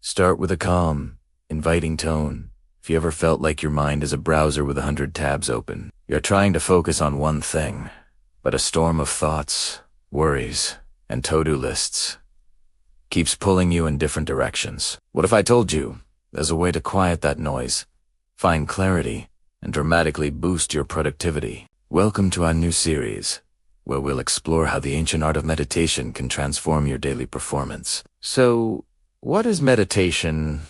Start with a calm, inviting tone. If you ever felt like your mind is a browser with 100 tabs open, you're trying to focus on one thing, but a storm of thoughts, worries, and to-do lists keeps pulling you in different directions. What if I told you there's a way to quiet that noise, find clarity, and dramatically boost your productivity? Welcome to our new series, where we'll explore how the ancient art of meditation can transform your daily performance. So, what is meditation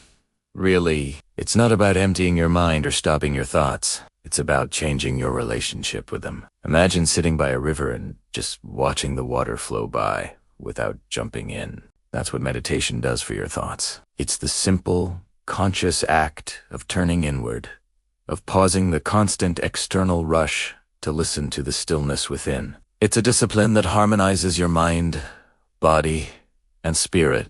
really? It's not about emptying your mind or stopping your thoughts. It's about changing your relationship with them. Imagine sitting by a river and just watching the water flow by without jumping in. That's what meditation does for your thoughts. It's the simple, conscious act of turning inward, of pausing the constant external rush to listen to the stillness within. It's a discipline that harmonizes your mind, body, and spirit,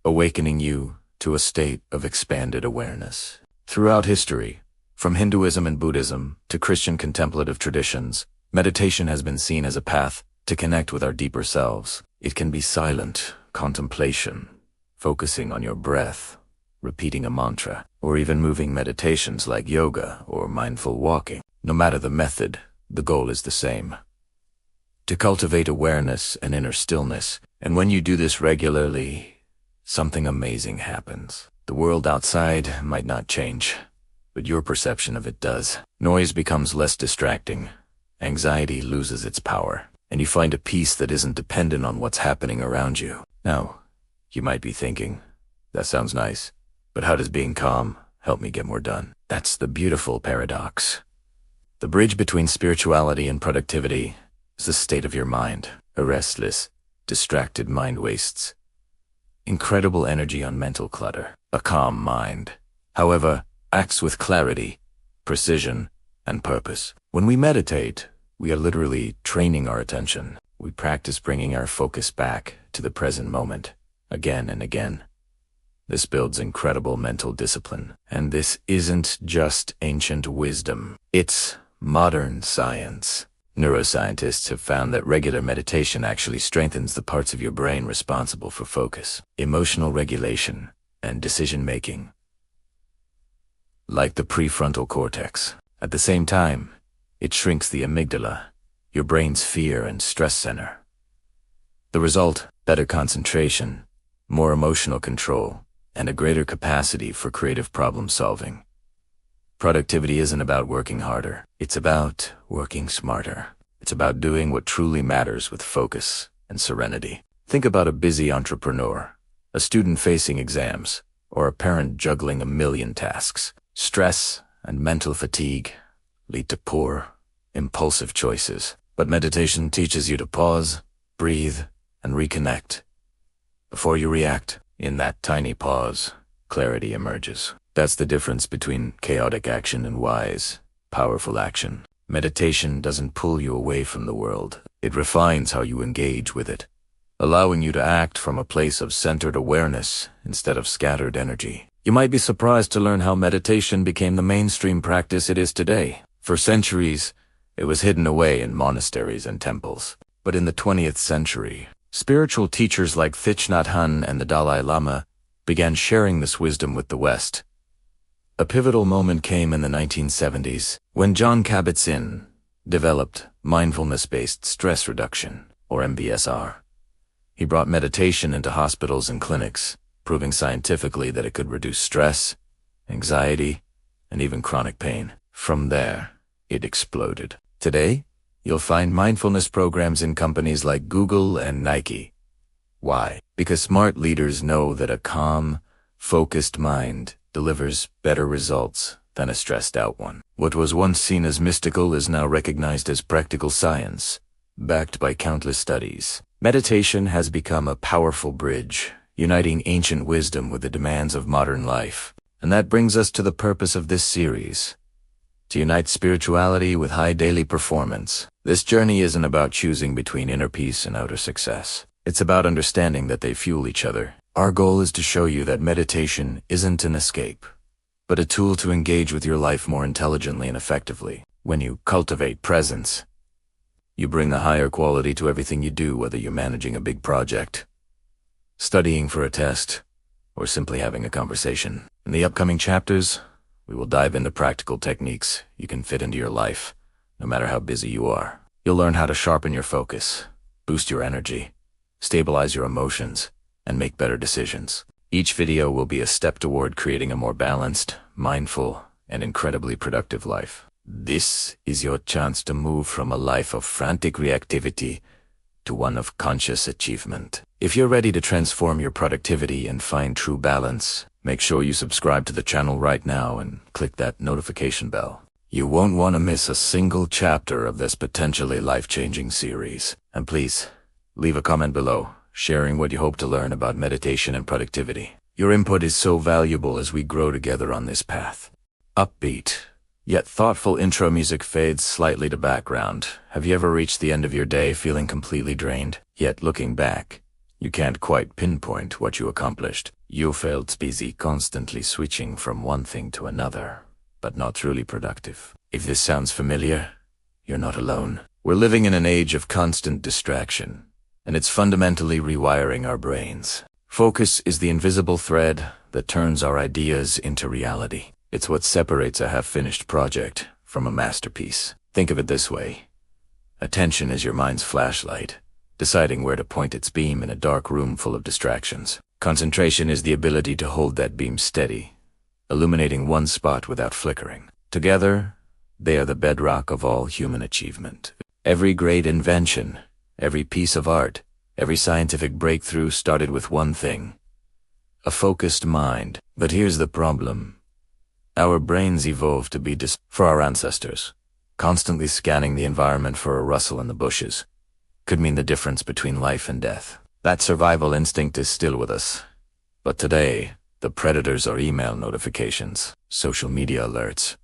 awakening you to a state of expanded awareness. Throughout history, from Hinduism and Buddhism to Christian contemplative traditions, meditation has been seen as a path to connect with our deeper selves. It can be silent contemplation, focusing on your breath, repeating a mantra, or even moving meditations like yoga or mindful walking. No matter the method, the goal is the same: to cultivate awareness and inner stillness. And when you do this regularly, something amazing happens. The world outside might not change, but your perception of it does. Noise becomes less distracting, anxiety loses its power, and you find a peace that isn't dependent on what's happening around you. Now, you might be thinking, that sounds nice, but how does being calm help me get more done? That's the beautiful paradox. The bridge between spirituality and productivity is the state of your mind. A restless, distracted mind wastes incredible energy on mental clutter. A calm mind, however, acts with clarity, precision, and purpose. When we meditate, we are literally training our attention. We practice bringing our focus back to the present moment, again and again. This builds incredible mental discipline. And this isn't just ancient wisdom. It's modern science. Neuroscientists have found that regular meditation actually strengthens the parts of your brain responsible for focus, emotional regulation, and decision-making, like the prefrontal cortex. At the same time, it shrinks the amygdala, your brain's fear and stress center. The result: better concentration, more emotional control, and a greater capacity for creative problem solving. Productivity isn't about working harder. It's about working smarter. It's about doing what truly matters with focus and serenity. Think about a busy entrepreneur, a student facing exams, or a parent juggling a million tasks. Stress and mental fatigue lead to poor, impulsive choices. But meditation teaches you to pause, breathe, and reconnect. Before you react, in that tiny pause, clarity emerges. That's the difference between chaotic action and wise, powerful action. Meditation doesn't pull you away from the world. It refines how you engage with it, allowing you to act from a place of centered awareness instead of scattered energy. You might be surprised to learn how meditation became the mainstream practice it is today. For centuries, it was hidden away in monasteries and temples. But in the 20th century, spiritual teachers like Thich Nhat Hanh and the Dalai Lama began sharing this wisdom with the West. A pivotal moment came in the 1970s when Jon Kabat-Zinn developed mindfulness-based stress reduction, or MBSR. He brought meditation into hospitals and clinics, proving scientifically that it could reduce stress, anxiety, and even chronic pain. From there, it exploded. Today, you'll find mindfulness programs in companies like Google and Nike. Why? Because smart leaders know that a calm, focused mind delivers better results than a stressed-out one. What was once seen as mystical is now recognized as practical science, backed by countless studies. Meditation has become a powerful bridge, uniting ancient wisdom with the demands of modern life. And that brings us to the purpose of this series: to unite spirituality with high daily performance. This journey isn't about choosing between inner peace and outer success. It's about understanding that they fuel each other. Our goal is to show you that meditation isn't an escape, but a tool to engage with your life more intelligently and effectively. When you cultivate presence, you bring a higher quality to everything you do, whether you're managing a big project, studying for a test, or simply having a conversation. In the upcoming chapters, we will dive into practical techniques you can fit into your life, no matter how busy you are. You'll learn how to sharpen your focus, boost your energy, stabilize your emotions, and make better decisions. Each video will be a step toward creating a more balanced, mindful, and incredibly productive life. This is your chance to move from a life of frantic reactivity to one of conscious achievement. If you're ready to transform your productivity and find true balance, make sure you subscribe to the channel right now and click that notification bell. You won't want to miss a single chapter of this potentially life-changing series. And please, leave a comment below, sharing what you hope to learn about meditation and productivity. Your input is so valuable as we grow together on this path. Upbeat, yet thoughtful intro music fades slightly to background. Have you ever reached the end of your day feeling completely drained? Yet looking back, you can't quite pinpoint what you accomplished. You felt busy constantly switching from one thing to another, but not truly productive. If this sounds familiar, you're not alone. We're living in an age of constant distraction, and it's fundamentally rewiring our brains. Focus is the invisible thread that turns our ideas into reality. It's what separates a half-finished project from a masterpiece. Think of it this way. Attention is your mind's flashlight, deciding where to point its beam in a dark room full of distractions. Concentration is the ability to hold that beam steady, illuminating one spot without flickering. Together, they are the bedrock of all human achievement. Every great invention, every piece of art, every scientific breakthrough started with one thing: a focused mind. But here's the problem. Our brains evolved to be for our ancestors. Constantly scanning the environment for a rustle in the bushes could mean the difference between life and death. That survival instinct is still with us. But today, the predators are email notifications, social media alerts,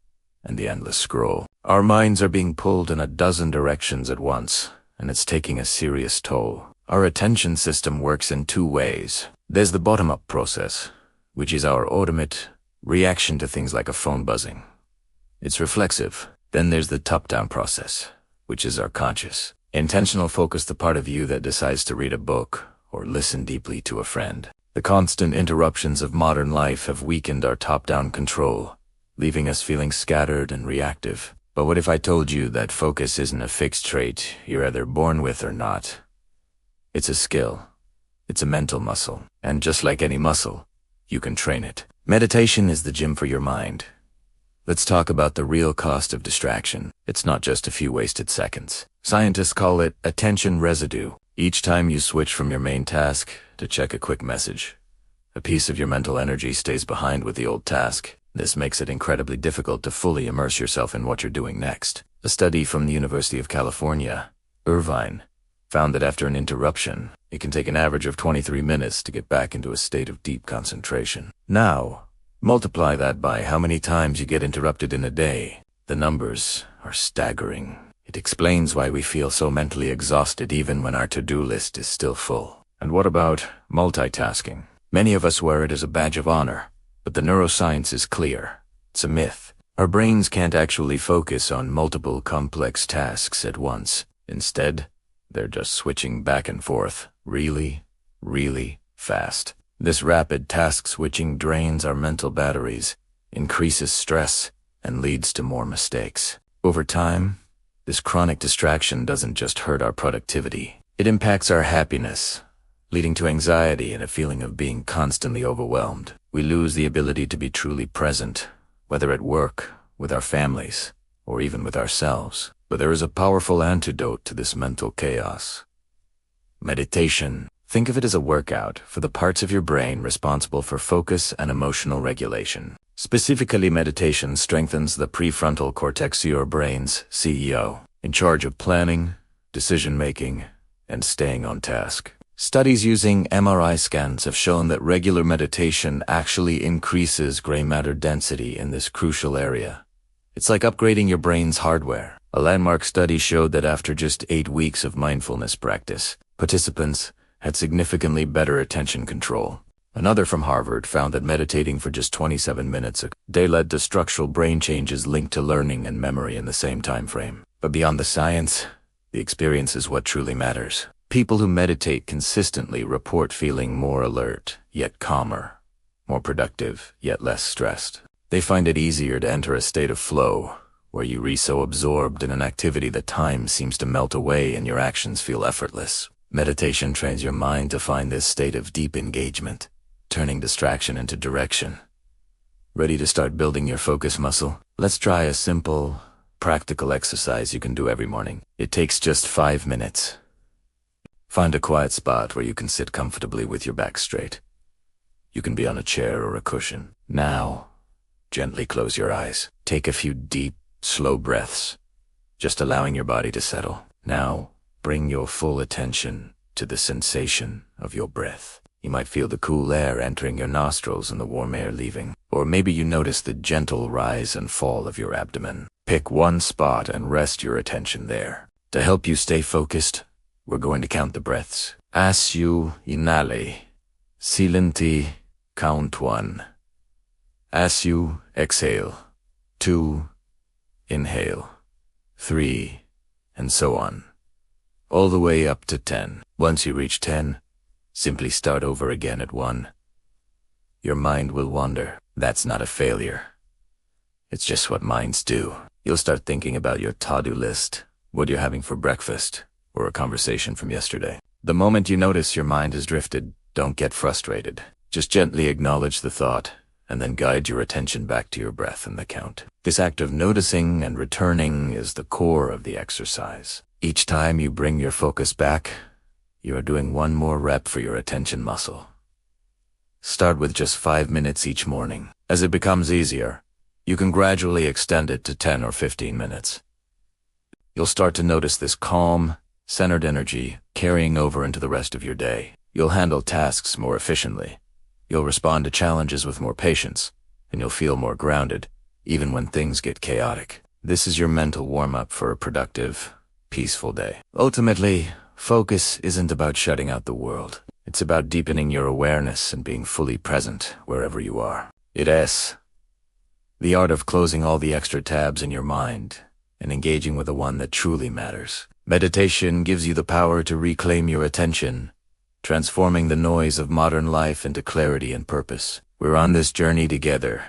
and the endless scroll. Our minds are being pulled in a dozen directions at once, and it's taking a serious toll. Our attention system works in two ways. There's the bottom-up process, which is our automatic reaction to things like a phone buzzing. It's reflexive. Then there's the top-down process, which is our conscious, intentional focus, the part of you that decides to read a book or listen deeply to a friend. The constant interruptions of modern life have weakened our top-down control, leaving us feeling scattered and reactive. But what if I told you that focus isn't a fixed trait you're either born with or not? It's a skill. It's a mental muscle. And just like any muscle, you can train it. Meditation is the gym for your mind. Let's talk about the real cost of distraction. It's not just a few wasted seconds. Scientists call it attention residue. Each time you switch from your main task to check a quick message, a piece of your mental energy stays behind with the old task. This makes it incredibly difficult to fully immerse yourself in what you're doing next. A study from the University of California, Irvine, found that after an interruption, it can take an average of 23 minutes to get back into a state of deep concentration. Now, multiply that by how many times you get interrupted in a day. The numbers are staggering. It explains why we feel so mentally exhausted even when our to-do list is still full. And what about multitasking? Many of us wear it as a badge of honor, but the neuroscience is clear. It's a myth. Our brains can't actually focus on multiple complex tasks at once. Instead, they're just switching back and forth really, really fast. This rapid task switching drains our mental batteries, increases stress, and leads to more mistakes. Over time, this chronic distraction doesn't just hurt our productivity. It impacts our happiness, leading to anxiety and a feeling of being constantly overwhelmed. We lose the ability to be truly present, whether at work, with our families, or even with ourselves. But there is a powerful antidote to this mental chaos. Meditation. Think of it as a workout for the parts of your brain responsible for focus and emotional regulation. Specifically, meditation strengthens the prefrontal cortex, your brain's CEO, in charge of planning, decision-making, and staying on task. Studies using MRI scans have shown that regular meditation actually increases gray matter density in this crucial area. It's like upgrading your brain's hardware. A landmark study showed that after just 8 weeks of mindfulness practice, participants had significantly better attention control. Another from Harvard found that meditating for just 27 minutes a day led to structural brain changes linked to learning and memory in the same time frame. But beyond the science, the experience is what truly matters. People who meditate consistently report feeling more alert, yet calmer, more productive, yet less stressed. They find it easier to enter a state of flow, where you are so absorbed in an activity that time seems to melt away and your actions feel effortless. Meditation trains your mind to find this state of deep engagement, turning distraction into direction. Ready to start building your focus muscle? Let's try a simple, practical exercise you can do every morning. It takes just 5 minutes. Find a quiet spot where you can sit comfortably with your back straight. You can be on a chair or a cushion. Now, gently close your eyes. Take a few deep, slow breaths, just allowing your body to settle. Now, bring your full attention to the sensation of your breath. You might feel the cool air entering your nostrils and the warm air leaving. Or maybe you notice the gentle rise and fall of your abdomen. Pick one spot and rest your attention there. To help you stay focused, we're going to count the breaths. As you inhale, silently count 1. As you exhale, 2, inhale, 3, and so on. All the way up to 10. Once you reach 10, simply start over again at 1. Your mind will wander. That's not a failure. It's just what minds do. You'll start thinking about your to-do list, what you're having for breakfast, or a conversation from yesterday. The moment you notice your mind has drifted, don't get frustrated. Just gently acknowledge the thought, and then guide your attention back to your breath and the count. This act of noticing and returning is the core of the exercise. Each time you bring your focus back, you are doing one more rep for your attention muscle. Start with just 5 minutes each morning. As it becomes easier, you can gradually extend it to 10 or 15 minutes. You'll start to notice this calm, centered energy carrying over into the rest of your day. You'll handle tasks more efficiently. You'll respond to challenges with more patience, and you'll feel more grounded, even when things get chaotic. This is your mental warm-up for a productive, peaceful day. Ultimately, focus isn't about shutting out the world. It's about deepening your awareness and being fully present wherever you are. It is the art of closing all the extra tabs in your mind and engaging with the one that truly matters. Meditation gives you the power to reclaim your attention, transforming the noise of modern life into clarity and purpose. We're on this journey together,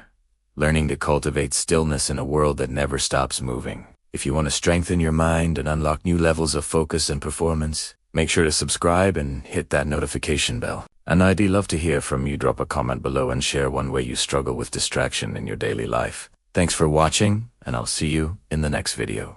learning to cultivate stillness in a world that never stops moving. If you want to strengthen your mind and unlock new levels of focus and performance, make sure to subscribe and hit that notification bell. And I'd love to hear from you. Drop a comment below and share one way you struggle with distraction in your daily life. Thanks for watching, and I'll see you in the next video.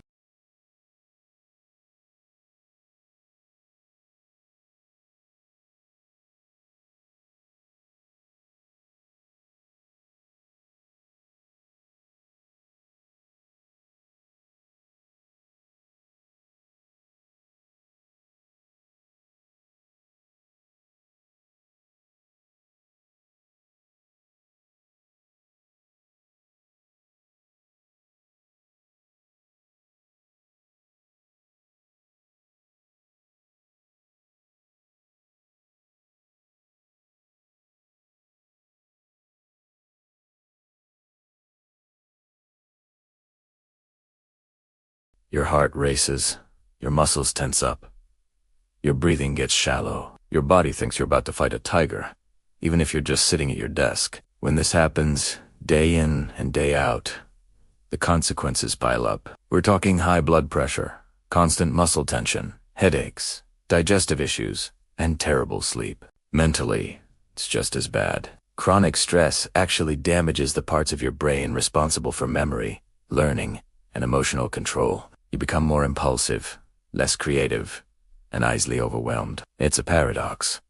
Your heart races, your muscles tense up, your breathing gets shallow, your body thinks you're about to fight a tiger, even if you're just sitting at your desk. When this happens, day in and day out, the consequences pile up. We're talking high blood pressure, constant muscle tension, headaches, digestive issues, and terrible sleep. Mentally, it's just as bad. Chronic stress actually damages the parts of your brain responsible for memory, learning, and emotional control. You become more impulsive, less creative, and easily overwhelmed. It's a paradox.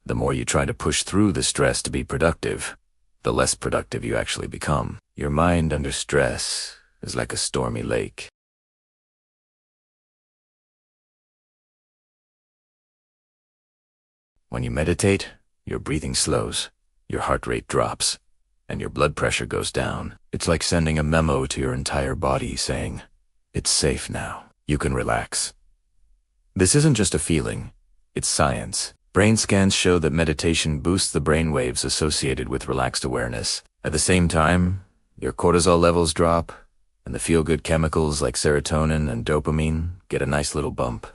The more you try to push through the stress to be productive, the less productive you actually become. Your mind under stress is like a stormy lake. When you meditate, your breathing slows, your heart rate drops, and your blood pressure goes down. It's like sending a memo to your entire body saying, "It's safe now. You can relax." This isn't just a feeling, it's science. Brain scans show that meditation boosts the brain waves associated with relaxed awareness. At the same time, your cortisol levels drop, and the feel-good chemicals like serotonin and dopamine get a nice little bump.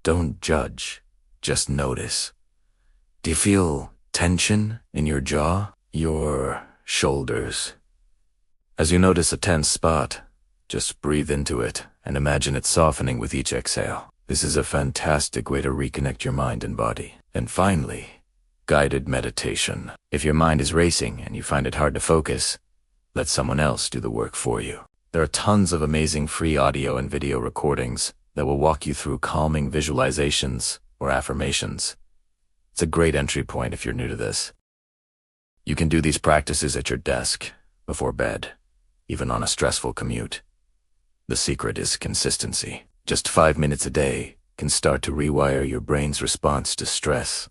Don't judge, just notice. Do you feel tension in your jaw, your shoulders? As you notice a tense spot, just breathe into it and imagine it softening with each exhale. This is a fantastic way to reconnect your mind and body. And finally, guided meditation. If your mind is racing and you find it hard to focus, let someone else do the work for you. There are tons of amazing free audio and video recordings that will walk you through calming visualizations or affirmations. It's a great entry point if you're new to this. You can do these practices at your desk, before bed, even on a stressful commute. The secret is consistency. Just 5 minutes a day can start to rewire your brain's response to stress.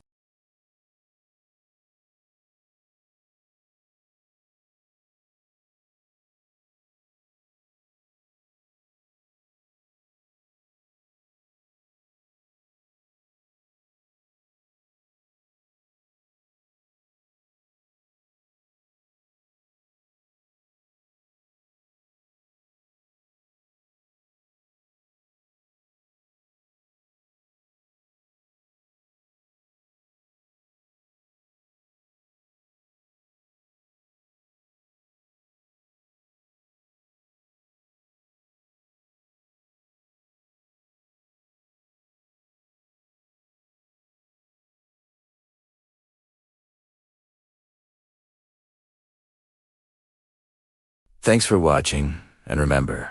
Thanks for watching, and remember,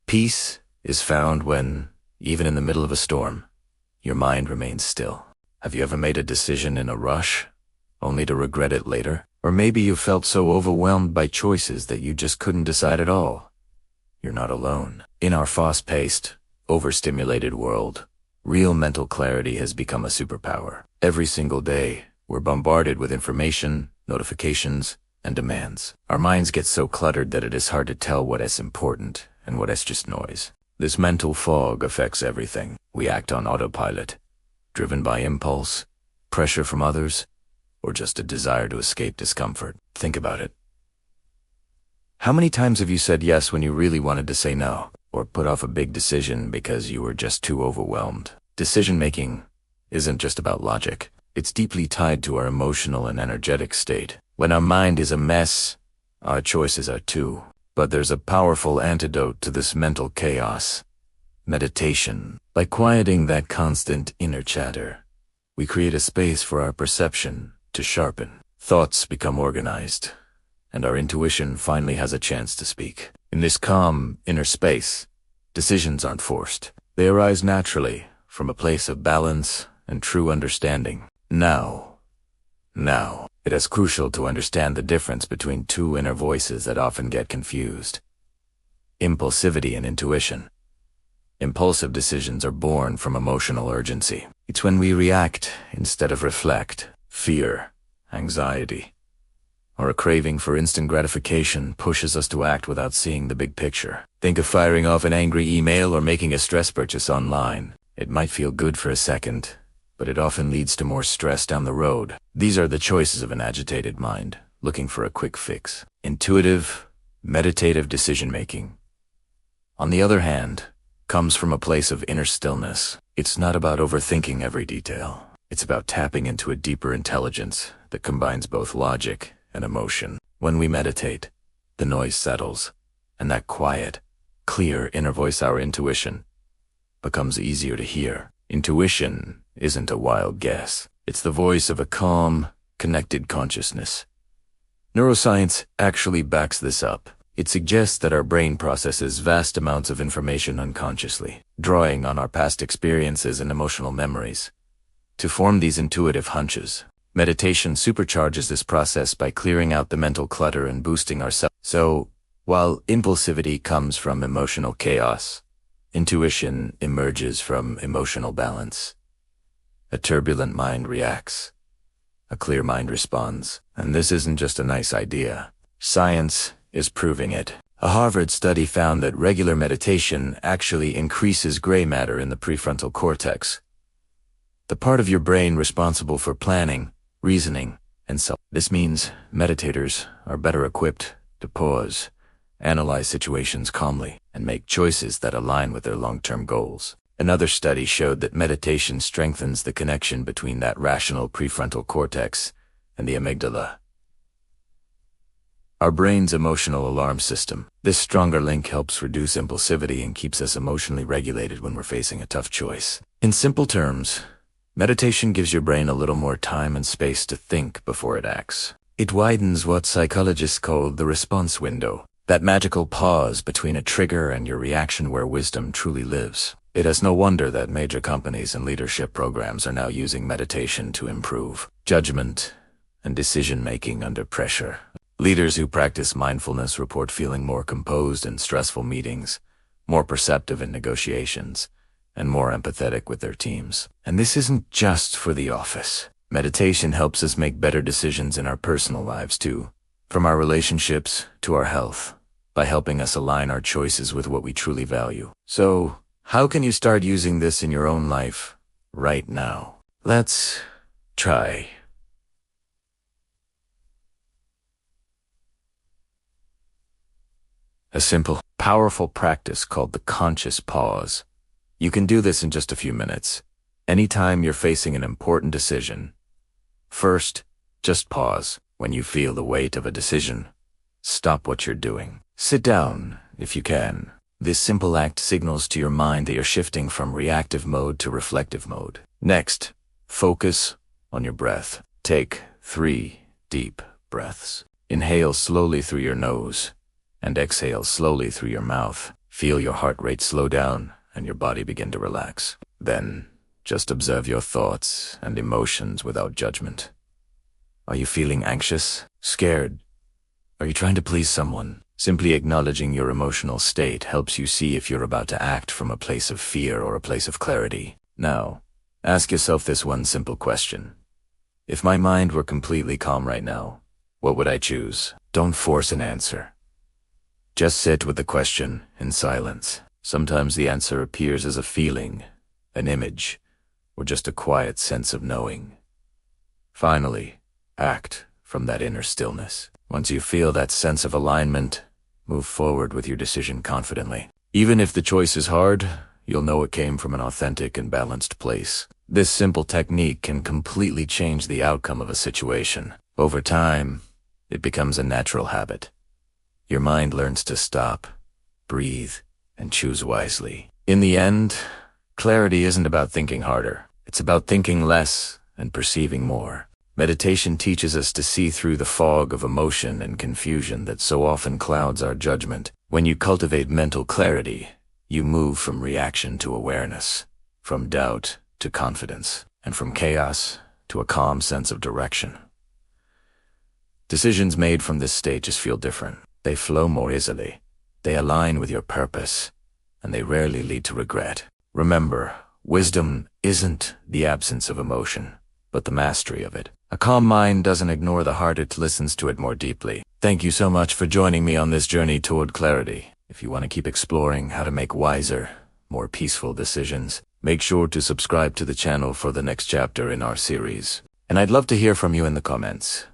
peace is found when, even in the middle of a storm, your mind remains still. Have you ever made a decision in a rush, only to regret it later? Or maybe you felt so overwhelmed by choices that you just couldn't decide at all. You're not alone. In our fast-paced, overstimulated world, real mental clarity has become a superpower. Every single day, we're bombarded with information, notifications, and demands. Our minds get so cluttered that it is hard to tell what is important and what is just noise. This mental fog affects everything. We act on autopilot, driven by impulse, pressure from others, or just a desire to escape discomfort. Think about it. How many times have you said yes when you really wanted to say no, or put off a big decision because you were just too overwhelmed? Decision-making isn't just about logic. It's deeply tied to our emotional and energetic state. When our mind is a mess, our choices are too. But there's a powerful antidote to this mental chaos: meditation. By quieting that constant inner chatter, we create a space for our perception to sharpen. Thoughts become organized, and our intuition finally has a chance to speak. In this calm inner space, decisions aren't forced. They arise naturally from a place of balance and true understanding. Now, it is crucial to understand the difference between two inner voices that often get confused: impulsivity and intuition. Impulsive decisions are born from emotional urgency. It's when we react instead of reflect. Fear, anxiety, or a craving for instant gratification pushes us to act without seeing the big picture. Think of firing off an angry email or making a stress purchase online. It might feel good for a second, but it often leads to more stress down the road. These are the choices of an agitated mind, looking for a quick fix. Intuitive, meditative decision-making, on the other hand, comes from a place of inner stillness. It's not about overthinking every detail. It's about tapping into a deeper intelligence that combines both logic and emotion. When we meditate, the noise settles, and that quiet, clear inner voice, our intuition, becomes easier to hear. Intuition isn't a wild guess. It's the voice of a calm, connected consciousness. Neuroscience actually backs this up. It suggests that our brain processes vast amounts of information unconsciously, drawing on our past experiences and emotional memories to form these intuitive hunches. Meditation supercharges this process by clearing out the mental clutter and boosting our self. So, while impulsivity comes from emotional chaos, intuition emerges from emotional balance. A turbulent mind reacts. A clear mind responds. And this isn't just a nice idea. Science is proving it. A Harvard study found that regular meditation actually increases gray matter in the prefrontal cortex, the part of your brain responsible for planning, reasoning, and self. This means meditators are better equipped to pause, analyze situations calmly, and make choices that align with their long-term goals. Another study showed that meditation strengthens the connection between that rational prefrontal cortex and the amygdala, our brain's emotional alarm system. This stronger link helps reduce impulsivity and keeps us emotionally regulated when we're facing a tough choice. In simple terms, meditation gives your brain a little more time and space to think before it acts. It widens what psychologists call the response window, that magical pause between a trigger and your reaction where wisdom truly lives. It is no wonder that major companies and leadership programs are now using meditation to improve judgment and decision-making under pressure. Leaders who practice mindfulness report feeling more composed in stressful meetings, more perceptive in negotiations, and more empathetic with their teams. And this isn't just for the office. Meditation helps us make better decisions in our personal lives too, from our relationships to our health, by helping us align our choices with what we truly value. So, how can you start using this in your own life right now? Let's try. A simple, powerful practice called the conscious pause. You can do this in just a few minutes, anytime you're facing an important decision. First, just pause. When you feel the weight of a decision, stop what you're doing. Sit down, if you can. This simple act signals to your mind that you're shifting from reactive mode to reflective mode. Next, focus on your breath. Take 3 deep breaths. Inhale slowly through your nose and exhale slowly through your mouth. Feel your heart rate slow down and your body begin to relax. Then, just observe your thoughts and emotions without judgment. Are you feeling anxious? Scared? Are you trying to please someone? Simply acknowledging your emotional state helps you see if you're about to act from a place of fear or a place of clarity. Now, ask yourself this one simple question. If my mind were completely calm right now, what would I choose? Don't force an answer. Just sit with the question in silence. Sometimes the answer appears as a feeling, an image, or just a quiet sense of knowing. Finally, act from that inner stillness. Once you feel that sense of alignment, move forward with your decision confidently. Even if the choice is hard, you'll know it came from an authentic and balanced place. This simple technique can completely change the outcome of a situation. Over time, it becomes a natural habit. Your mind learns to stop, breathe, and choose wisely. In the end, clarity isn't about thinking harder. It's about thinking less and perceiving more. Meditation teaches us to see through the fog of emotion and confusion that so often clouds our judgment. When you cultivate mental clarity, you move from reaction to awareness, from doubt to confidence, and from chaos to a calm sense of direction. Decisions made from this state just feel different. They flow more easily, they align with your purpose, and they rarely lead to regret. Remember, wisdom isn't the absence of emotion, but the mastery of it. A calm mind doesn't ignore the heart, it listens to it more deeply. Thank you so much for joining me on this journey toward clarity. If you want to keep exploring how to make wiser, more peaceful decisions, make sure to subscribe to the channel for the next chapter in our series. And I'd love to hear from you in the comments.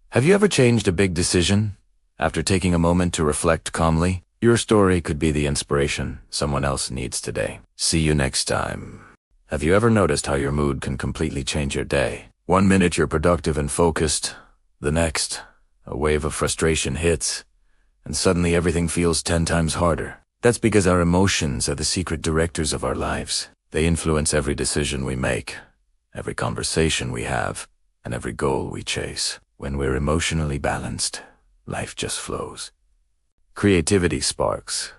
Have you ever changed a big decision after taking a moment to reflect calmly? Your story could be the inspiration someone else needs today. See you next time. Have you ever noticed how your mood can completely change your day? 1 minute you're productive and focused, the next, a wave of frustration hits, and suddenly everything feels 10 times harder. That's because our emotions are the secret directors of our lives. They influence every decision we make, every conversation we have, and every goal we chase. When we're emotionally balanced, life just flows. Creativity sparks.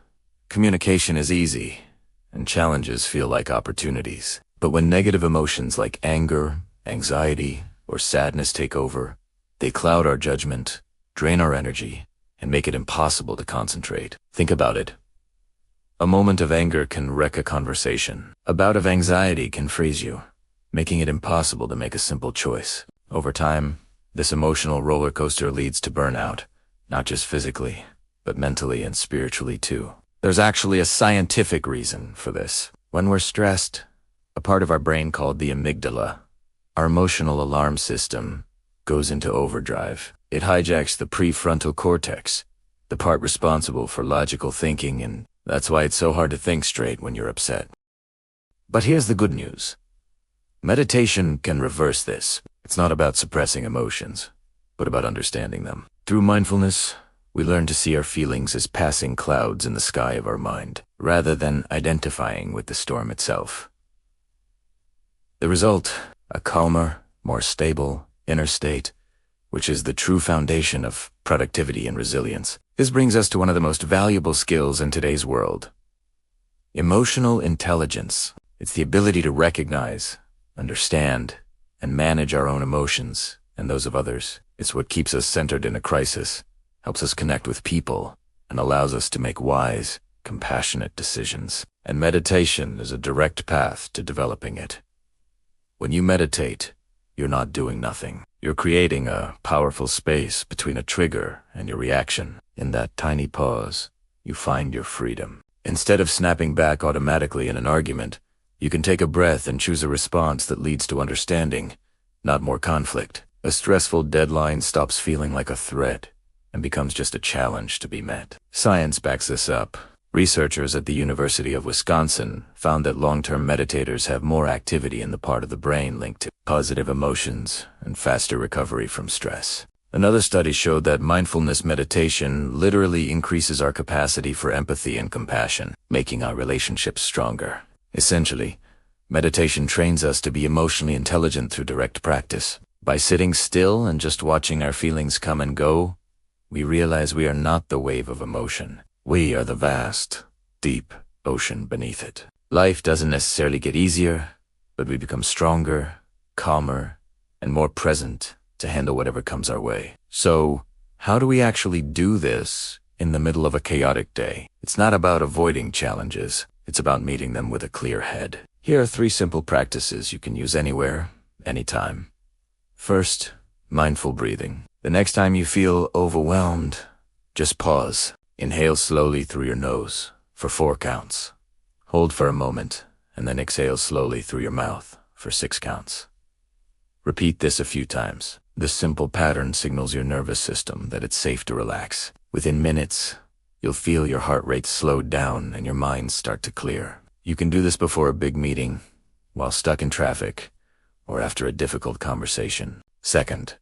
Communication is easy, and challenges feel like opportunities. But when negative emotions like anger, anxiety, or sadness take over, they cloud our judgment, drain our energy, and make it impossible to concentrate. Think about it. A moment of anger can wreck a conversation. A bout of anxiety can freeze you, making it impossible to make a simple choice. Over time, this emotional roller coaster leads to burnout, not just physically, but mentally and spiritually too. There's actually a scientific reason for this. When we're stressed, a part of our brain called the amygdala, our emotional alarm system, goes into overdrive. It hijacks the prefrontal cortex, the part responsible for logical thinking and That's why it's so hard to think straight when you're upset. But here's the good news. Meditation can reverse this. It's not about suppressing emotions, but about understanding them. Through mindfulness, we learn to see our feelings as passing clouds in the sky of our mind, rather than identifying with the storm itself. The result, a calmer, more stable inner state, which is the true foundation of productivity and resilience. This brings us to one of the most valuable skills in today's world. Emotional intelligence. It's the ability to recognize, understand, and manage our own emotions and those of others. It's what keeps us centered in a crisis, helps us connect with people, and allows us to make wise, compassionate decisions. And meditation is a direct path to developing it. When you meditate, you're not doing nothing. You're creating a powerful space between a trigger and your reaction. In that tiny pause, you find your freedom. Instead of snapping back automatically in an argument, you can take a breath and choose a response that leads to understanding, not more conflict. A stressful deadline stops feeling like a threat and becomes just a challenge to be met. Science backs this up. Researchers at the University of Wisconsin found that long-term meditators have more activity in the part of the brain linked to positive emotions and faster recovery from stress. Another study showed that mindfulness meditation literally increases our capacity for empathy and compassion, making our relationships stronger. Essentially, meditation trains us to be emotionally intelligent through direct practice. By sitting still and just watching our feelings come and go, we realize we are not the wave of emotion. We are the vast, deep ocean beneath it. Life doesn't necessarily get easier, but we become stronger, calmer, and more present to handle whatever comes our way. So, how do we actually do this in the middle of a chaotic day? It's not about avoiding challenges. It's about meeting them with a clear head. Here are 3 simple practices you can use anywhere, anytime. First, mindful breathing. The next time you feel overwhelmed, just pause. Inhale slowly through your nose for 4 counts. Hold for a moment, and then exhale slowly through your mouth for 6 counts. Repeat this a few times. This simple pattern signals your nervous system that it's safe to relax. Within minutes, you'll feel your heart rate slow down and your mind start to clear. You can do this before a big meeting, while stuck in traffic, or after a difficult conversation. Second,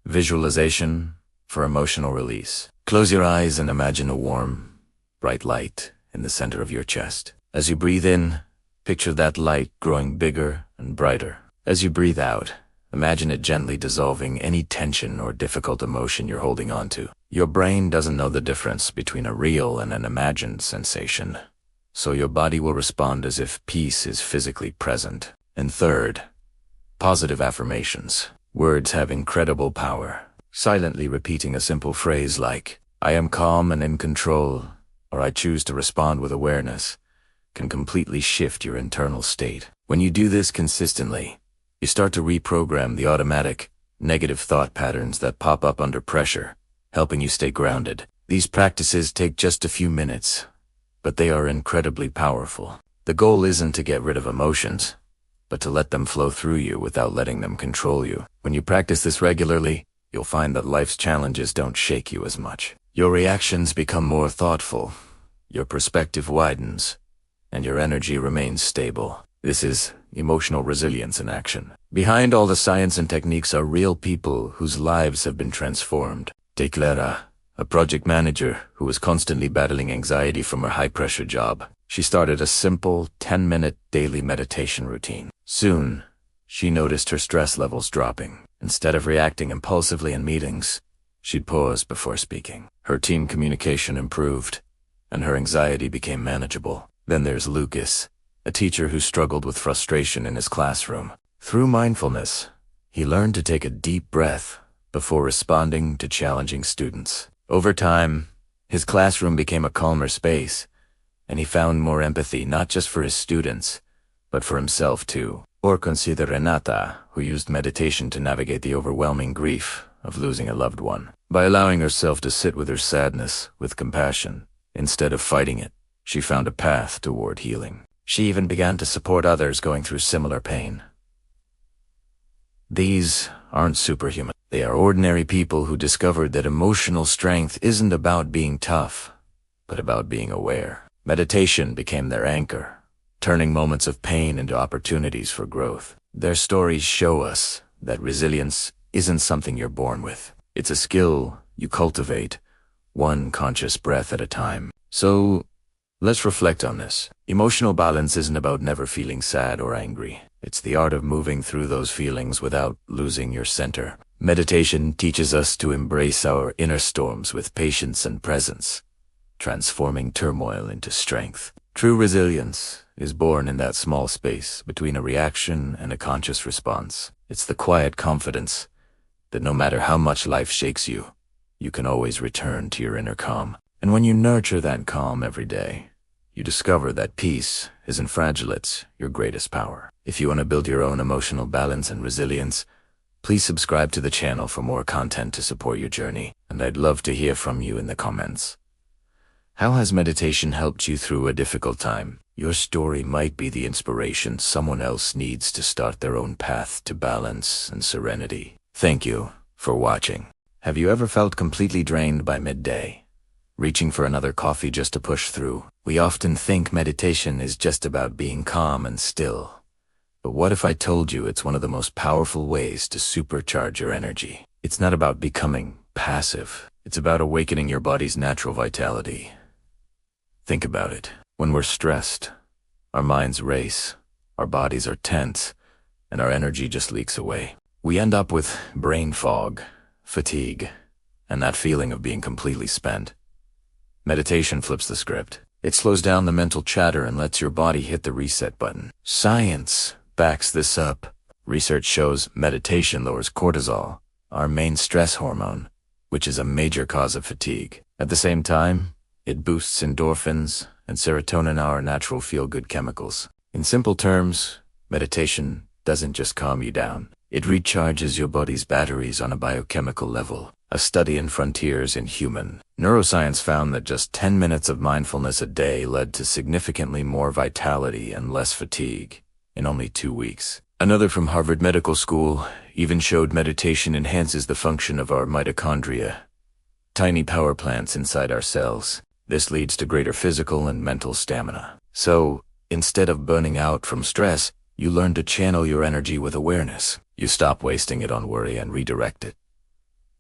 visualization for emotional release. Close your eyes and imagine a warm, bright light in the center of your chest. As you breathe in, picture that light growing bigger and brighter. As you breathe out, imagine it gently dissolving any tension or difficult emotion you're holding on to. Your brain doesn't know the difference between a real and an imagined sensation, so your body will respond as if peace is physically present. And third, positive affirmations. Words have incredible power. Silently repeating a simple phrase like, "I am calm and in control," or "I choose to respond with awareness," can completely shift your internal state. When you do this consistently, you start to reprogram the automatic, negative thought patterns that pop up under pressure, helping you stay grounded. These practices take just a few minutes, but they are incredibly powerful. The goal isn't to get rid of emotions, but to let them flow through you without letting them control you. When you practice this regularly, you'll find that life's challenges don't shake you as much. Your reactions become more thoughtful, your perspective widens, and your energy remains stable. This is emotional resilience in action. Behind all the science and techniques are real people whose lives have been transformed. Take Clara, a project manager who was constantly battling anxiety from her high-pressure job. She started a simple 10-minute daily meditation routine. Soon, she noticed her stress levels dropping. Instead of reacting impulsively in meetings, she'd pause before speaking. Her team communication improved, and her anxiety became manageable. Then there's Lucas, a teacher who struggled with frustration in his classroom. Through mindfulness, he learned to take a deep breath before responding to challenging students. Over time, his classroom became a calmer space, and he found more empathy not just for his students, but for himself too. Or consider Renata, who used meditation to navigate the overwhelming grief of losing a loved one. By allowing herself to sit with her sadness with compassion, instead of fighting it, she found a path toward healing. She even began to support others going through similar pain. These aren't superhuman. They are ordinary people who discovered that emotional strength isn't about being tough, but about being aware. Meditation became their anchor, turning moments of pain into opportunities for growth. Their stories show us that resilience isn't something you're born with. It's a skill you cultivate, one conscious breath at a time. So, let's reflect on this. Emotional balance isn't about never feeling sad or angry. It's the art of moving through those feelings without losing your center. Meditation teaches us to embrace our inner storms with patience and presence, transforming turmoil into strength. True resilience is born in that small space between a reaction and a conscious response. It's the quiet confidence that no matter how much life shakes you, you can always return to your inner calm. And when you nurture that calm every day, you discover that peace isn't fragile, it's your greatest power. If you want to build your own emotional balance and resilience, please subscribe to the channel for more content to support your journey, and I'd love to hear from you in the comments. How has meditation helped you through a difficult time? Your story might be the inspiration someone else needs to start their own path to balance and serenity. Thank you for watching. Have you ever felt completely drained by midday, reaching for another coffee just to push through? We often think meditation is just about being calm and still. But what if I told you it's one of the most powerful ways to supercharge your energy? It's not about becoming passive. It's about awakening your body's natural vitality. Think about it. When we're stressed, our minds race, our bodies are tense, and our energy just leaks away. We end up with brain fog, fatigue, and that feeling of being completely spent. Meditation flips the script. It slows down the mental chatter and lets your body hit the reset button. Science backs this up. Research shows meditation lowers cortisol, our main stress hormone, which is a major cause of fatigue. At the same time, it boosts endorphins and serotonin, our natural feel-good chemicals. In simple terms, meditation doesn't just calm you down. It recharges your body's batteries on a biochemical level. A study in Frontiers in Human Neuroscience found that just 10 minutes of mindfulness a day led to significantly more vitality and less fatigue in only 2 weeks. Another from Harvard Medical School even showed meditation enhances the function of our mitochondria, tiny power plants inside our cells. This leads to greater physical and mental stamina. So, instead of burning out from stress, you learn to channel your energy with awareness. You stop wasting it on worry and redirect it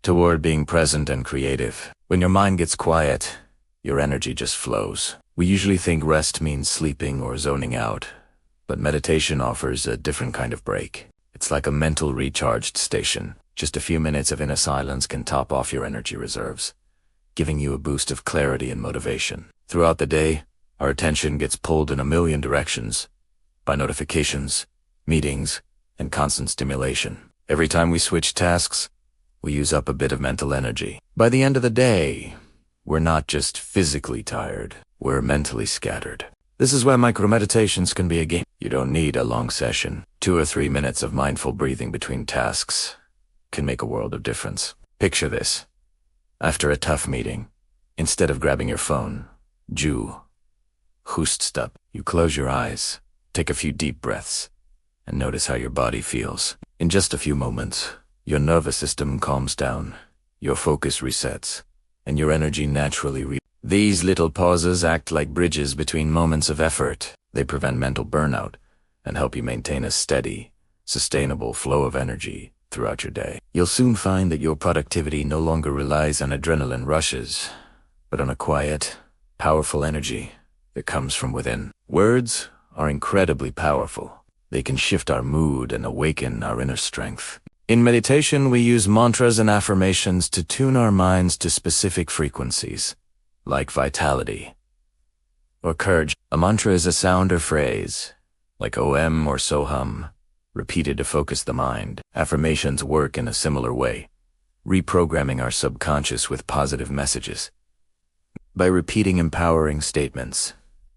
toward being present and creative. When your mind gets quiet, your energy just flows. We usually think rest means sleeping or zoning out, but meditation offers a different kind of break. It's like a mental recharged station. Just a few minutes of inner silence can top off your energy reserves, giving you a boost of clarity and motivation. Throughout the day, our attention gets pulled in a million directions by notifications, meetings, and constant stimulation. Every time we switch tasks, we use up a bit of mental energy. By the end of the day, we're not just physically tired, we're mentally scattered. This is why micro-meditations can be a game. You don't need a long session. 2 or 3 minutes of mindful breathing between tasks can make a world of difference. Picture this. After a tough meeting, instead of grabbing your phone, hustst up. You close your eyes, take a few deep breaths, and notice how your body feels. In just a few moments, your nervous system calms down, your focus resets, and your energy naturally These little pauses act like bridges between moments of effort. They prevent mental burnout and help you maintain a steady, sustainable flow of energy throughout your day. You'll soon find that your productivity no longer relies on adrenaline rushes, but on a quiet, powerful energy that comes from within. Words are incredibly powerful. They can shift our mood and awaken our inner strength. In meditation, we use mantras and affirmations to tune our minds to specific frequencies, like vitality or courage. A mantra is a sound or phrase, like OM or SOHUM, repeated to focus the mind. Affirmations work in a similar way, reprogramming our subconscious with positive messages. By repeating empowering statements,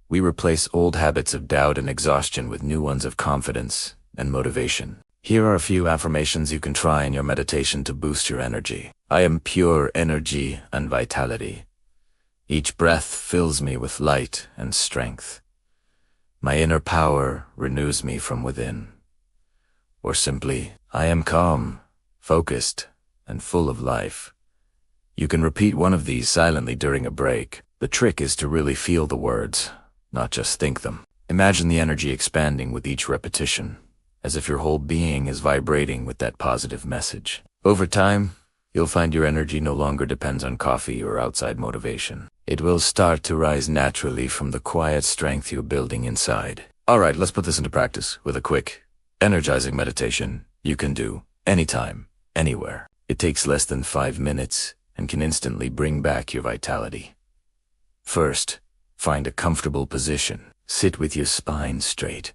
we replace old habits of doubt and exhaustion with new ones of confidence and motivation. Here are a few affirmations you can try in your meditation to boost your energy. I am pure energy and vitality. Each breath fills me with light and strength. My inner power renews me from within. Or simply, I am calm, focused, and full of life. You can repeat one of these silently during a break. The trick is to really feel the words, not just think them. Imagine the energy expanding with each repetition, as if your whole being is vibrating with that positive message. Over time, you'll find your energy no longer depends on coffee or outside motivation. It will start to rise naturally from the quiet strength you're building inside. All right, let's put this into practice with a quick, energizing meditation you can do anytime, anywhere. It takes less than 5 minutes and can instantly bring back your vitality. First, find a comfortable position. Sit with your spine straight,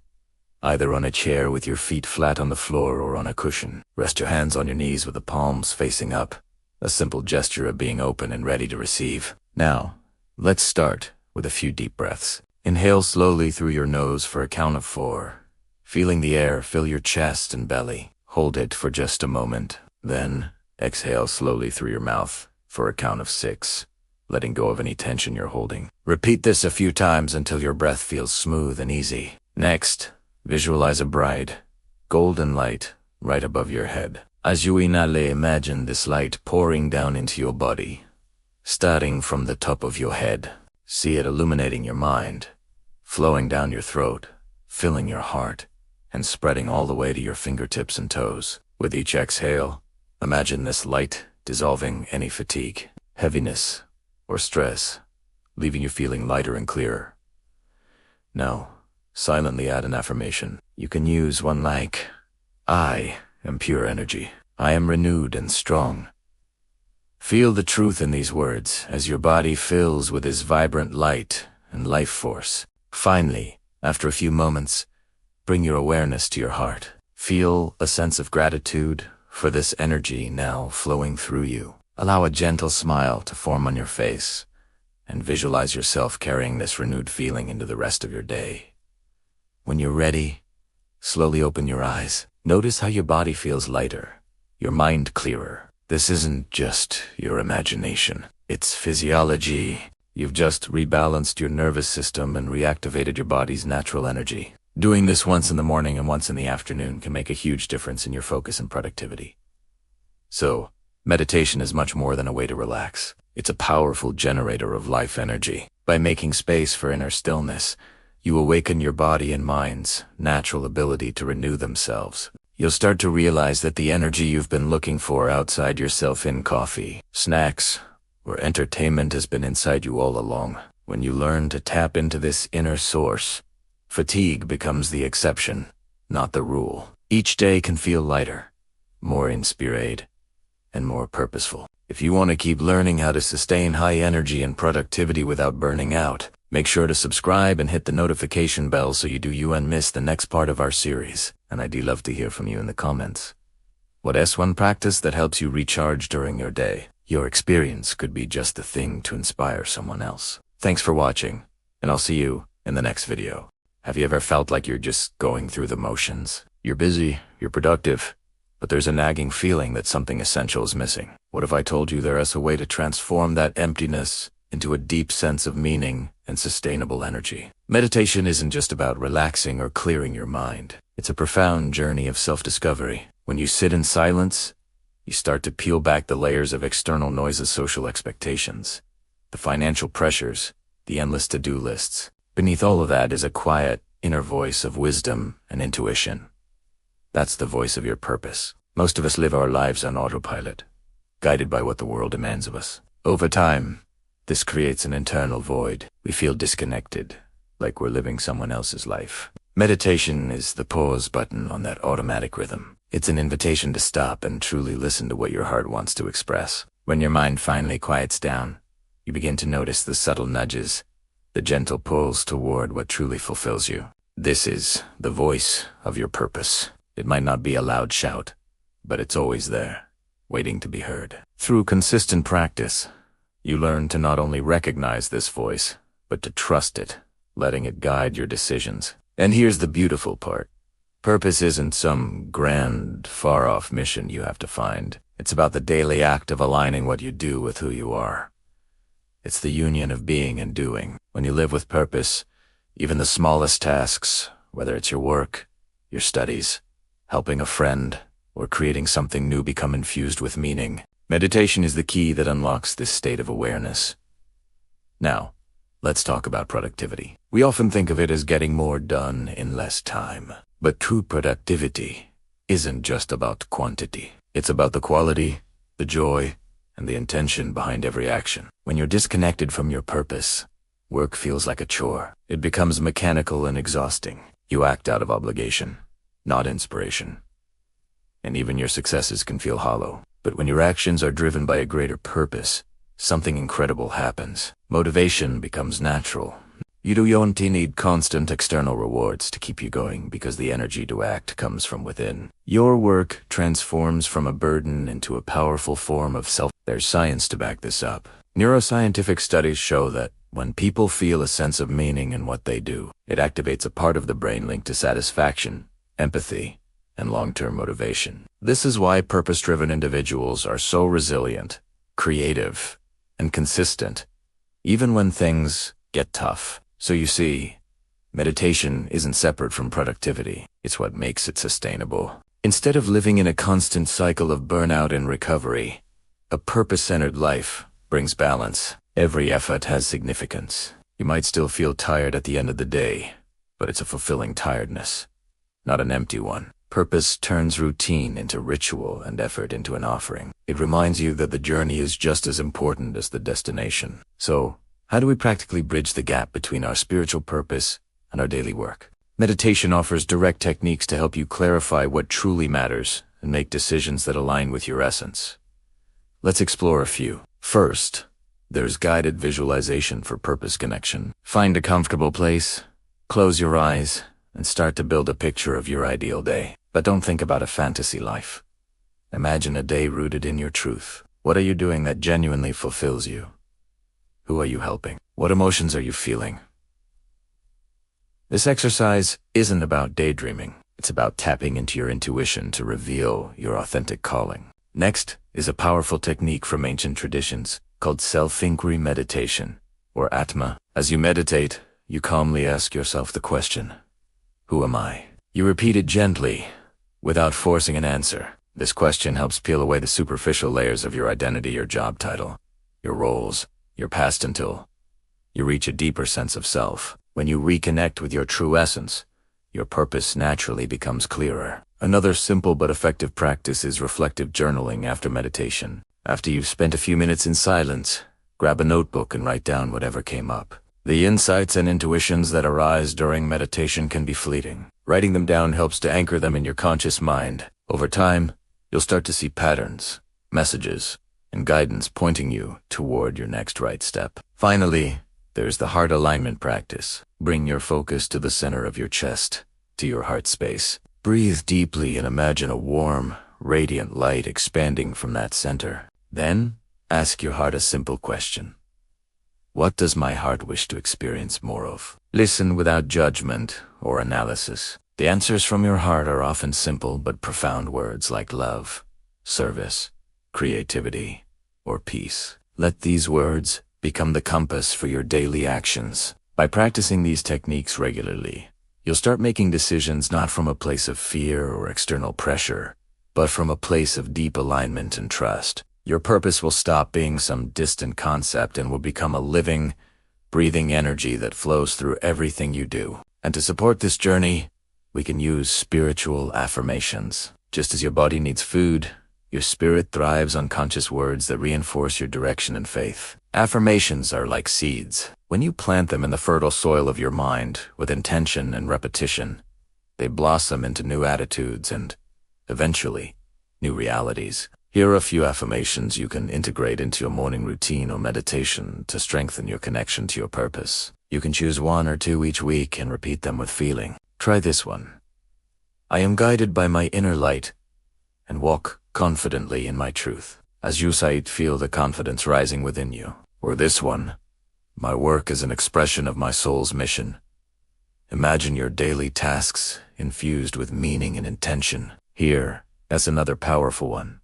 either on a chair with your feet flat on the floor or on a cushion. Rest your hands on your knees with the palms facing up, a simple gesture of being open and ready to receive. Now, let's start with a few deep breaths. Inhale slowly through your nose for a count of 4, feeling the air fill your chest and belly. Hold it for just a moment. Then, exhale slowly through your mouth for a count of 6, letting go of any tension you're holding. Repeat this a few times until your breath feels smooth and easy. Next, visualize a bright, golden light right above your head. As you inhale, imagine this light pouring down into your body, starting from the top of your head. See it illuminating your mind, flowing down your throat, filling your heart, and spreading all the way to your fingertips and toes. With each exhale, imagine this light dissolving any fatigue, heaviness, or stress, leaving you feeling lighter and clearer. Now, silently add an affirmation. You can use one like, I am pure energy. I am renewed and strong. Feel the truth in these words as your body fills with this vibrant light and life force. Finally, after a few moments, bring your awareness to your heart. Feel a sense of gratitude for this energy now flowing through you. Allow a gentle smile to form on your face, and visualize yourself carrying this renewed feeling into the rest of your day. When you're ready, slowly open your eyes. Notice how your body feels lighter, your mind clearer. This isn't just your imagination. It's physiology. You've just rebalanced your nervous system and reactivated your body's natural energy. Doing this once in the morning and once in the afternoon can make a huge difference in your focus and productivity. So, meditation is much more than a way to relax. It's a powerful generator of life energy. By making space for inner stillness, you awaken your body and mind's natural ability to renew themselves. You'll start to realize that the energy you've been looking for outside yourself in coffee, snacks, or entertainment has been inside you all along. When you learn to tap into this inner source, fatigue becomes the exception, not the rule. Each day can feel lighter, more inspired, and more purposeful. If you want to keep learning how to sustain high energy and productivity without burning out, make sure to subscribe and hit the notification bell so you and miss the next part of our series. And I'd love to hear from you in the comments. What is one practice that helps you recharge during your day? Your experience could be just the thing to inspire someone else. Thanks for watching, and I'll see you in the next video. Have you ever felt like you're just going through the motions? You're busy, you're productive, but there's a nagging feeling that something essential is missing. What if I told you there is a way to transform that emptiness into a deep sense of meaning and sustainable energy? Meditation isn't just about relaxing or clearing your mind. It's a profound journey of self-discovery. When you sit in silence, you start to peel back the layers of external noises, social expectations, the financial pressures, the endless to-do lists. Beneath all of that is a quiet, inner voice of wisdom and intuition. That's the voice of your purpose. Most of us live our lives on autopilot, guided by what the world demands of us. Over time, this creates an internal void. We feel disconnected, like we're living someone else's life. Meditation is the pause button on that automatic rhythm. It's an invitation to stop and truly listen to what your heart wants to express. When your mind finally quiets down, you begin to notice the subtle nudges, the gentle pulls toward what truly fulfills you. This is the voice of your purpose. It might not be a loud shout, but it's always there, waiting to be heard. Through consistent practice, you learn to not only recognize this voice, but to trust it, letting it guide your decisions. And here's the beautiful part. Purpose isn't some grand, far-off mission you have to find. It's about the daily act of aligning what you do with who you are. It's the union of being and doing. When you live with purpose, even the smallest tasks, whether it's your work, your studies, helping a friend, or creating something new, become infused with meaning. Meditation is the key that unlocks this state of awareness. Now, let's talk about productivity. We often think of it as getting more done in less time. But true productivity isn't just about quantity. It's about the quality, the joy, and the intention behind every action. When you're disconnected from your purpose, work feels like a chore. It becomes mechanical and exhausting. You act out of obligation, not inspiration. And even your successes can feel hollow. But when your actions are driven by a greater purpose, something incredible happens. Motivation becomes natural. You don't need constant external rewards to keep you going because the energy to act comes from within. Your work transforms from a burden into a powerful form of self. There's science to back this up. Neuroscientific studies show that when people feel a sense of meaning in what they do, it activates a part of the brain linked to satisfaction, empathy, and long-term motivation. This is why purpose-driven individuals are so resilient, creative, and consistent, even when things get tough. So you see, meditation isn't separate from productivity. It's what makes it sustainable. Instead of living in a constant cycle of burnout and recovery, a purpose-centered life brings balance. Every effort has significance. You might still feel tired at the end of the day, but it's a fulfilling tiredness, not an empty one. Purpose turns routine into ritual and effort into an offering. It reminds you that the journey is just as important as the destination. So, how do we practically bridge the gap between our spiritual purpose and our daily work? Meditation offers direct techniques to help you clarify what truly matters and make decisions that align with your essence. Let's explore a few. First, there's guided visualization for purpose connection. Find a comfortable place, close your eyes, and start to build a picture of your ideal day. But don't think about a fantasy life. Imagine a day rooted in your truth. What are you doing that genuinely fulfills you? Who are you helping? What emotions are you feeling? This exercise isn't about daydreaming. It's about tapping into your intuition to reveal your authentic calling. Next is a powerful technique from ancient traditions called self-inquiry meditation, or Atma. As you meditate, you calmly ask yourself the question, who am I? You repeat it gently, without forcing an answer. This question helps peel away the superficial layers of your identity, your job title, your roles, your past until you reach a deeper sense of self. When you reconnect with your true essence, your purpose naturally becomes clearer. Another simple but effective practice is reflective journaling after meditation. After you've spent a few minutes in silence, grab a notebook and write down whatever came up. The insights and intuitions that arise during meditation can be fleeting. Writing them down helps to anchor them in your conscious mind. Over time, you'll start to see patterns, messages, and guidance pointing you toward your next right step. Finally, there's the heart alignment practice. Bring your focus to the center of your chest, to your heart space. Breathe deeply and imagine a warm, radiant light expanding from that center. Then, ask your heart a simple question. What does my heart wish to experience more of? Listen without judgment or analysis. The answers from your heart are often simple but profound words like love, service, creativity, or peace. Let these words become the compass for your daily actions. By practicing these techniques regularly, you'll start making decisions not from a place of fear or external pressure, but from a place of deep alignment and trust. Your purpose will stop being some distant concept and will become a living, breathing energy that flows through everything you do. And to support this journey, we can use spiritual affirmations. Just as your body needs food, your spirit thrives on conscious words that reinforce your direction and faith. Affirmations are like seeds. When you plant them in the fertile soil of your mind with intention and repetition, they blossom into new attitudes and, eventually, new realities. Here are a few affirmations you can integrate into your morning routine or meditation to strengthen your connection to your purpose. You can choose one or two each week and repeat them with feeling. Try this one. I am guided by my inner light and walk confidently in my truth. As you say, feel the confidence rising within you. Or this one. My work is an expression of my soul's mission. Imagine your daily tasks infused with meaning and intention. Here, that's another powerful one.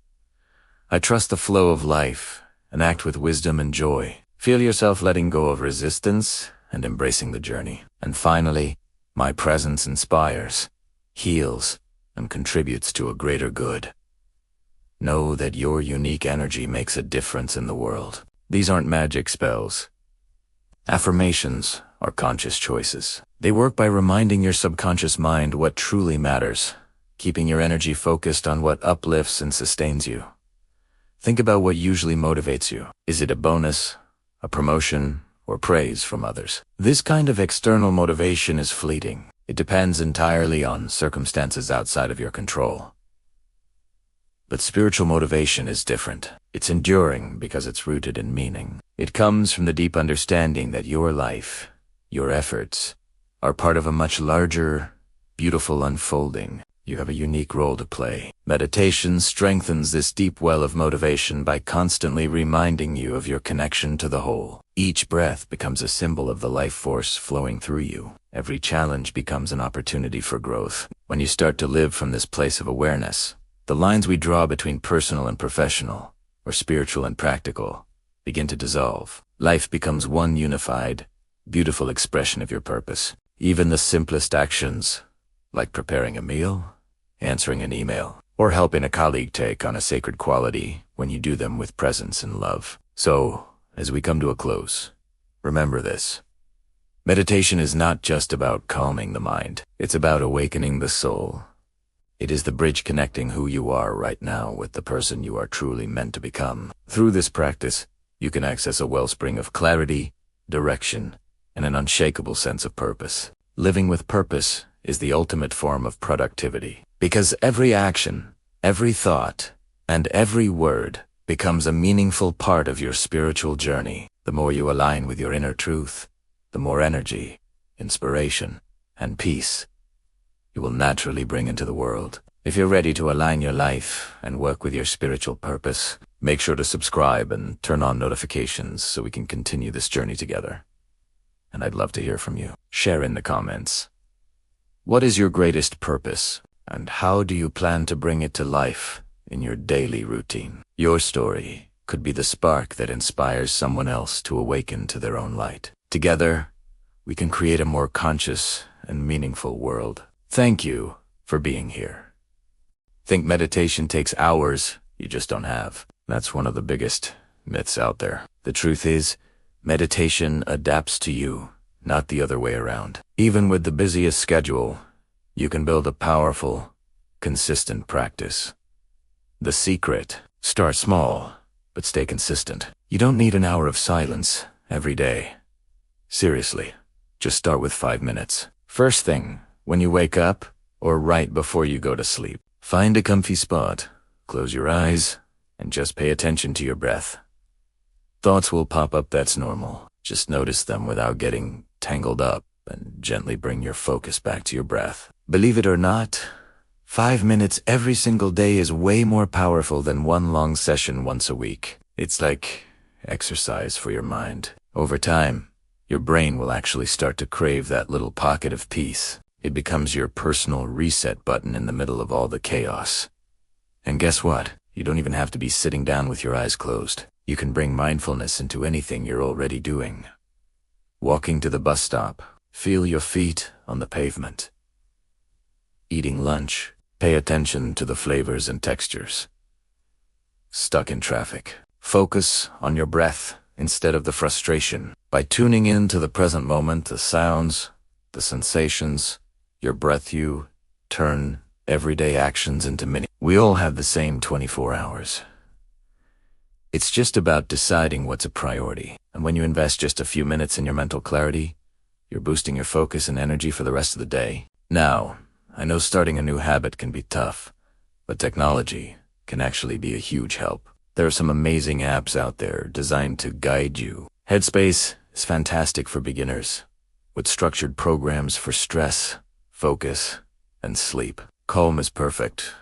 I trust the flow of life and act with wisdom and joy. Feel yourself letting go of resistance and embracing the journey. And finally, my presence inspires, heals, and contributes to a greater good. Know that your unique energy makes a difference in the world. These aren't magic spells. Affirmations are conscious choices. They work by reminding your subconscious mind what truly matters, keeping your energy focused on what uplifts and sustains you. Think about what usually motivates you. Is it a bonus, a promotion, or praise from others? This kind of external motivation is fleeting. It depends entirely on circumstances outside of your control. But spiritual motivation is different. It's enduring because it's rooted in meaning. It comes from the deep understanding that your life, your efforts, are part of a much larger, beautiful unfolding. You have a unique role to play. Meditation strengthens this deep well of motivation by constantly reminding you of your connection to the whole. Each breath becomes a symbol of the life force flowing through you. Every challenge becomes an opportunity for growth. When you start to live from this place of awareness, the lines we draw between personal and professional, or spiritual and practical, begin to dissolve. Life becomes one unified, beautiful expression of your purpose. Even the simplest actions, like preparing a meal, answering an email, or helping a colleague take on a sacred quality when you do them with presence and love. So, as we come to a close, remember this. Meditation is not just about calming the mind. It's about awakening the soul. It is the bridge connecting who you are right now with the person you are truly meant to become. Through this practice, you can access a wellspring of clarity, direction, and an unshakable sense of purpose. Living with purpose is the ultimate form of productivity, because every action, every thought, and every word becomes a meaningful part of your spiritual journey. The more you align with your inner truth, the more energy, inspiration, and peace you will naturally bring into the world. If you're ready to align your life and work with your spiritual purpose, make sure to subscribe and turn on notifications so we can continue this journey together. And I'd love to hear from you. Share in the comments. What is your greatest purpose, and how do you plan to bring it to life in your daily routine? Your story could be the spark that inspires someone else to awaken to their own light. Together, we can create a more conscious and meaningful world. Thank you for being here. Think meditation takes hours you just don't have. That's one of the biggest myths out there. The truth is, meditation adapts to you, not the other way around. Even with the busiest schedule, you can build a powerful, consistent practice. The secret: start small, but stay consistent. You don't need an hour of silence every day. Seriously, just start with 5 minutes. First thing, when you wake up, or right before you go to sleep. Find a comfy spot, close your eyes, and just pay attention to your breath. Thoughts will pop up, that's normal. Just notice them without getting tangled up, and gently bring your focus back to your breath. Believe it or not, 5 minutes every single day is way more powerful than one long session once a week. It's like exercise for your mind. Over time, your brain will actually start to crave that little pocket of peace. It becomes your personal reset button in the middle of all the chaos. And guess what? You don't even have to be sitting down with your eyes closed. You can bring mindfulness into anything you're already doing. Walking to the bus stop, feel your feet on the pavement. Eating lunch, pay attention to the flavors and textures. Stuck in traffic, focus on your breath instead of the frustration. By tuning in to the present moment, the sounds, the sensations, your breath, you turn everyday actions into mini. We all have the same 24 hours. It's just about deciding what's a priority. And when you invest just a few minutes in your mental clarity, you're boosting your focus and energy for the rest of the day. Now, I know starting a new habit can be tough, but technology can actually be a huge help. There are some amazing apps out there designed to guide you. Headspace is fantastic for beginners, with structured programs for stress, focus, and sleep. Calm is perfect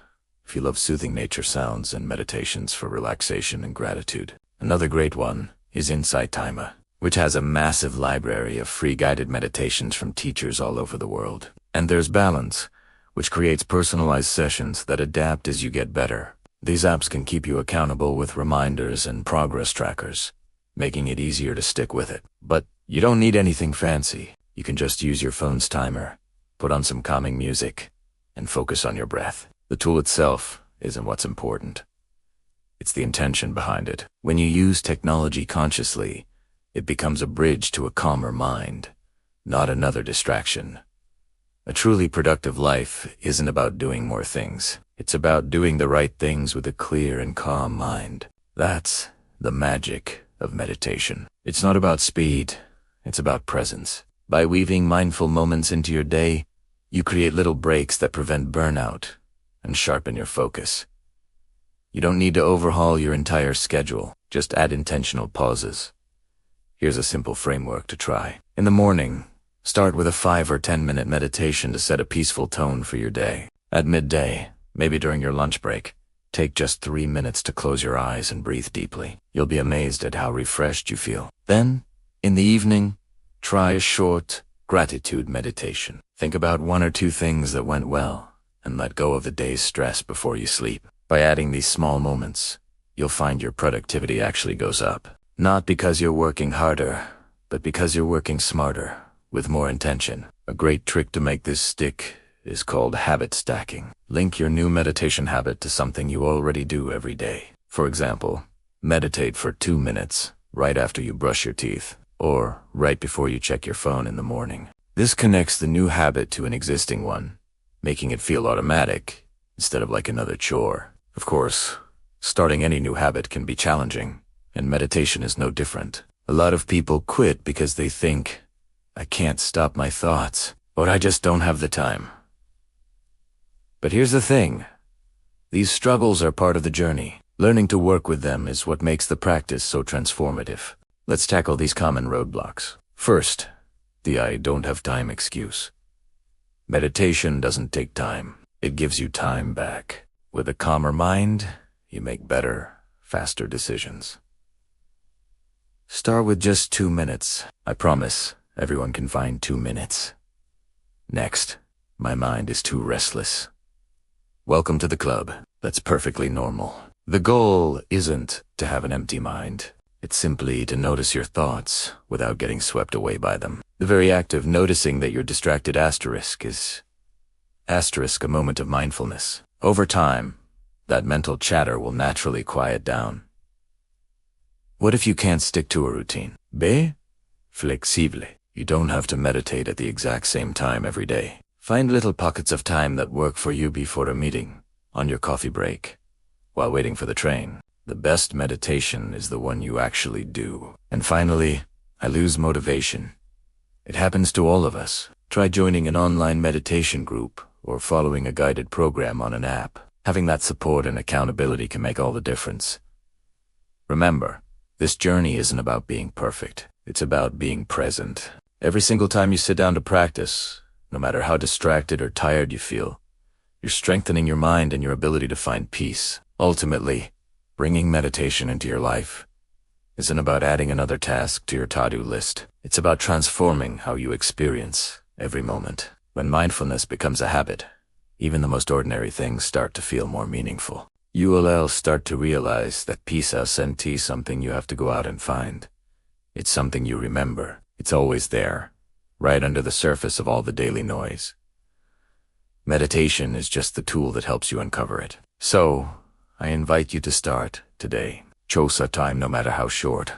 if you love soothing nature sounds and meditations for relaxation and gratitude. Another great one is Insight Timer, which has a massive library of free guided meditations from teachers all over the world. And there's Balance, which creates personalized sessions that adapt as you get better. These apps can keep you accountable with reminders and progress trackers, making it easier to stick with it. But you don't need anything fancy. You can just use your phone's timer, put on some calming music, and focus on your breath. The tool itself isn't what's important. It's the intention behind it. When you use technology consciously, It becomes a bridge to a calmer mind, not another distraction. A truly productive life isn't about doing more things. It's about doing the right things with a clear and calm mind. That's the magic of meditation. It's not about speed, it's about presence. By weaving mindful moments into your day, you create little breaks that prevent burnout and sharpen your focus. You don't need to overhaul your entire schedule, just add intentional pauses. Here's a simple framework to try. In the morning, start with a 5 or 10-minute meditation to set a peaceful tone for your day. At midday, maybe during your lunch break, take just 3 minutes to close your eyes and breathe deeply. You'll be amazed at how refreshed you feel. Then, in the evening, try a short gratitude meditation. Think about 1 or 2 things that went well and let go of the day's stress before you sleep. By adding these small moments, you'll find your productivity actually goes up. Not because you're working harder, but because you're working smarter, with more intention. A great trick to make this stick is called habit stacking. Link your new meditation habit to something you already do every day. For example, meditate for 2 minutes right after you brush your teeth, or right before you check your phone in the morning. This connects the new habit to an existing one, making it feel automatic instead of like another chore. Of course, starting any new habit can be challenging, and meditation is no different. A lot of people quit because they think, I can't stop my thoughts, or I just don't have the time. But here's the thing. These struggles are part of the journey. Learning to work with them is what makes the practice so transformative. Let's tackle these common roadblocks. First, the I don't have time excuse. Meditation doesn't take time. It gives you time back. With a calmer mind, you make better, faster decisions. Start with just 2 minutes. I promise everyone can find 2 minutes. Next, my mind is too restless. Welcome to the club. That's perfectly normal. The goal isn't to have an empty mind. It's simply to notice your thoughts without getting swept away by them. The very act of noticing that you're distracted is a moment of mindfulness. Over time, that mental chatter will naturally quiet down. What if you can't stick to a routine? Be flexible. You don't have to meditate at the exact same time every day. Find little pockets of time that work for you before a meeting, on your coffee break, while waiting for the train. The best meditation is the one you actually do. And finally, I lose motivation. It happens to all of us. Try joining an online meditation group or following a guided program on an app. Having that support and accountability can make all the difference. Remember, this journey isn't about being perfect. It's about being present. Every single time you sit down to practice, no matter how distracted or tired you feel, you're strengthening your mind and your ability to find peace. Ultimately, bringing meditation into your life isn't about adding another task to your to-do list. It's about transforming how you experience every moment. When mindfulness becomes a habit, even the most ordinary things start to feel more meaningful. You will start to realize that peace isn't something you have to go out and find. It's something you remember. It's always there, right under the surface of all the daily noise. Meditation is just the tool that helps you uncover it. So, I invite you to start today. Choose a time, no matter how short,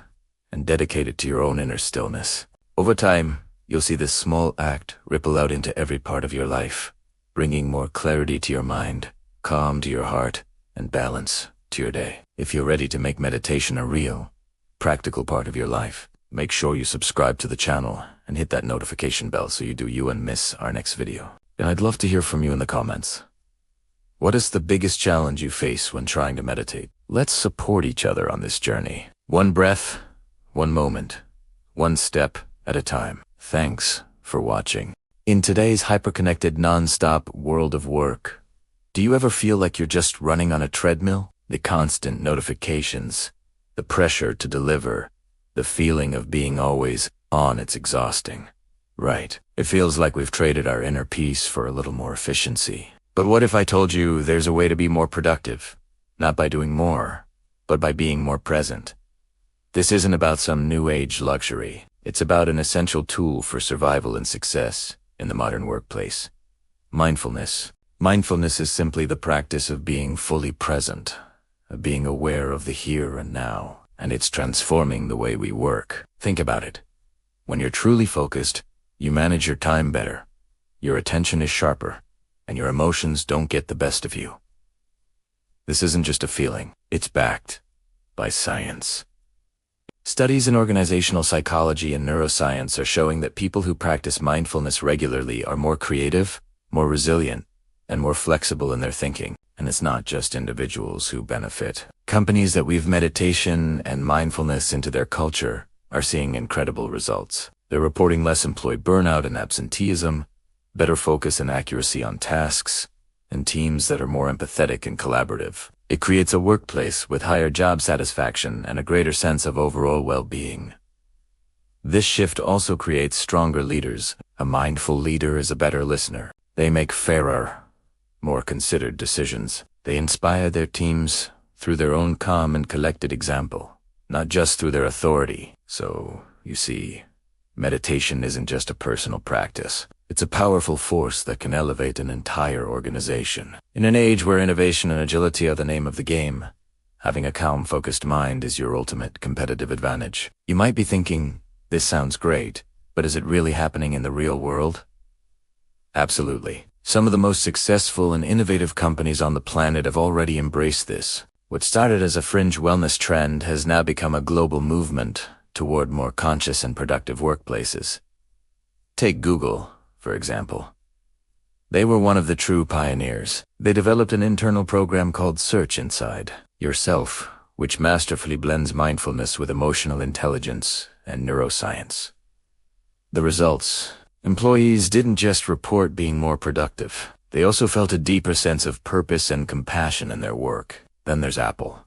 and dedicate it to your own inner stillness. Over time, you'll see this small act ripple out into every part of your life, bringing more clarity to your mind, calm to your heart, and balance to your day. If you're ready to make meditation a real, practical part of your life, make sure you subscribe to the channel and hit that notification bell so you won't miss our next video. And I'd love to hear from you in the comments. What is the biggest challenge you face when trying to meditate? Let's support each other on this journey. One breath, one moment, one step at a time. Thanks for watching. In today's hyperconnected non-stop world of work, do you ever feel like you're just running on a treadmill? The constant notifications, the pressure to deliver, the feeling of being always on, it's exhausting. Right. It feels like we've traded our inner peace for a little more efficiency. But what if I told you there's a way to be more productive? Not by doing more, but by being more present. This isn't about some new age luxury. It's about an essential tool for survival and success in the modern workplace. Mindfulness. Mindfulness is simply the practice of being fully present, of being aware of the here and now. and it's transforming the way we work. Think about it. When you're truly focused, you manage your time better, your attention is sharper, and your emotions don't get the best of you. This isn't just a feeling, it's backed by science. Studies in organizational psychology and neuroscience are showing that people who practice mindfulness regularly are more creative, more resilient, and more flexible in their thinking. And it's not just individuals who benefit. Companies that weave meditation and mindfulness into their culture are seeing incredible results. They're reporting less employee burnout and absenteeism, better focus and accuracy on tasks, and teams that are more empathetic and collaborative. It creates a workplace with higher job satisfaction and a greater sense of overall well-being. This shift also creates stronger leaders. A mindful leader is a better listener. They make fairer, more considered decisions. They inspire their teams through their own calm and collected example, not just through their authority. So, you see, meditation isn't just a personal practice. It's a powerful force that can elevate an entire organization. In an age where innovation and agility are the name of the game, having a calm, focused mind is your ultimate competitive advantage. You might be thinking, this sounds great, but is it really happening in the real world? Absolutely. Some of the most successful and innovative companies on the planet have already embraced this. What started as a fringe wellness trend has now become a global movement toward more conscious and productive workplaces. Take Google, for example. They were one of the true pioneers. They developed an internal program called Search Inside Yourself, which masterfully blends mindfulness with emotional intelligence and neuroscience. The results: employees didn't just report being more productive. They also felt a deeper sense of purpose and compassion in their work. Then there's Apple.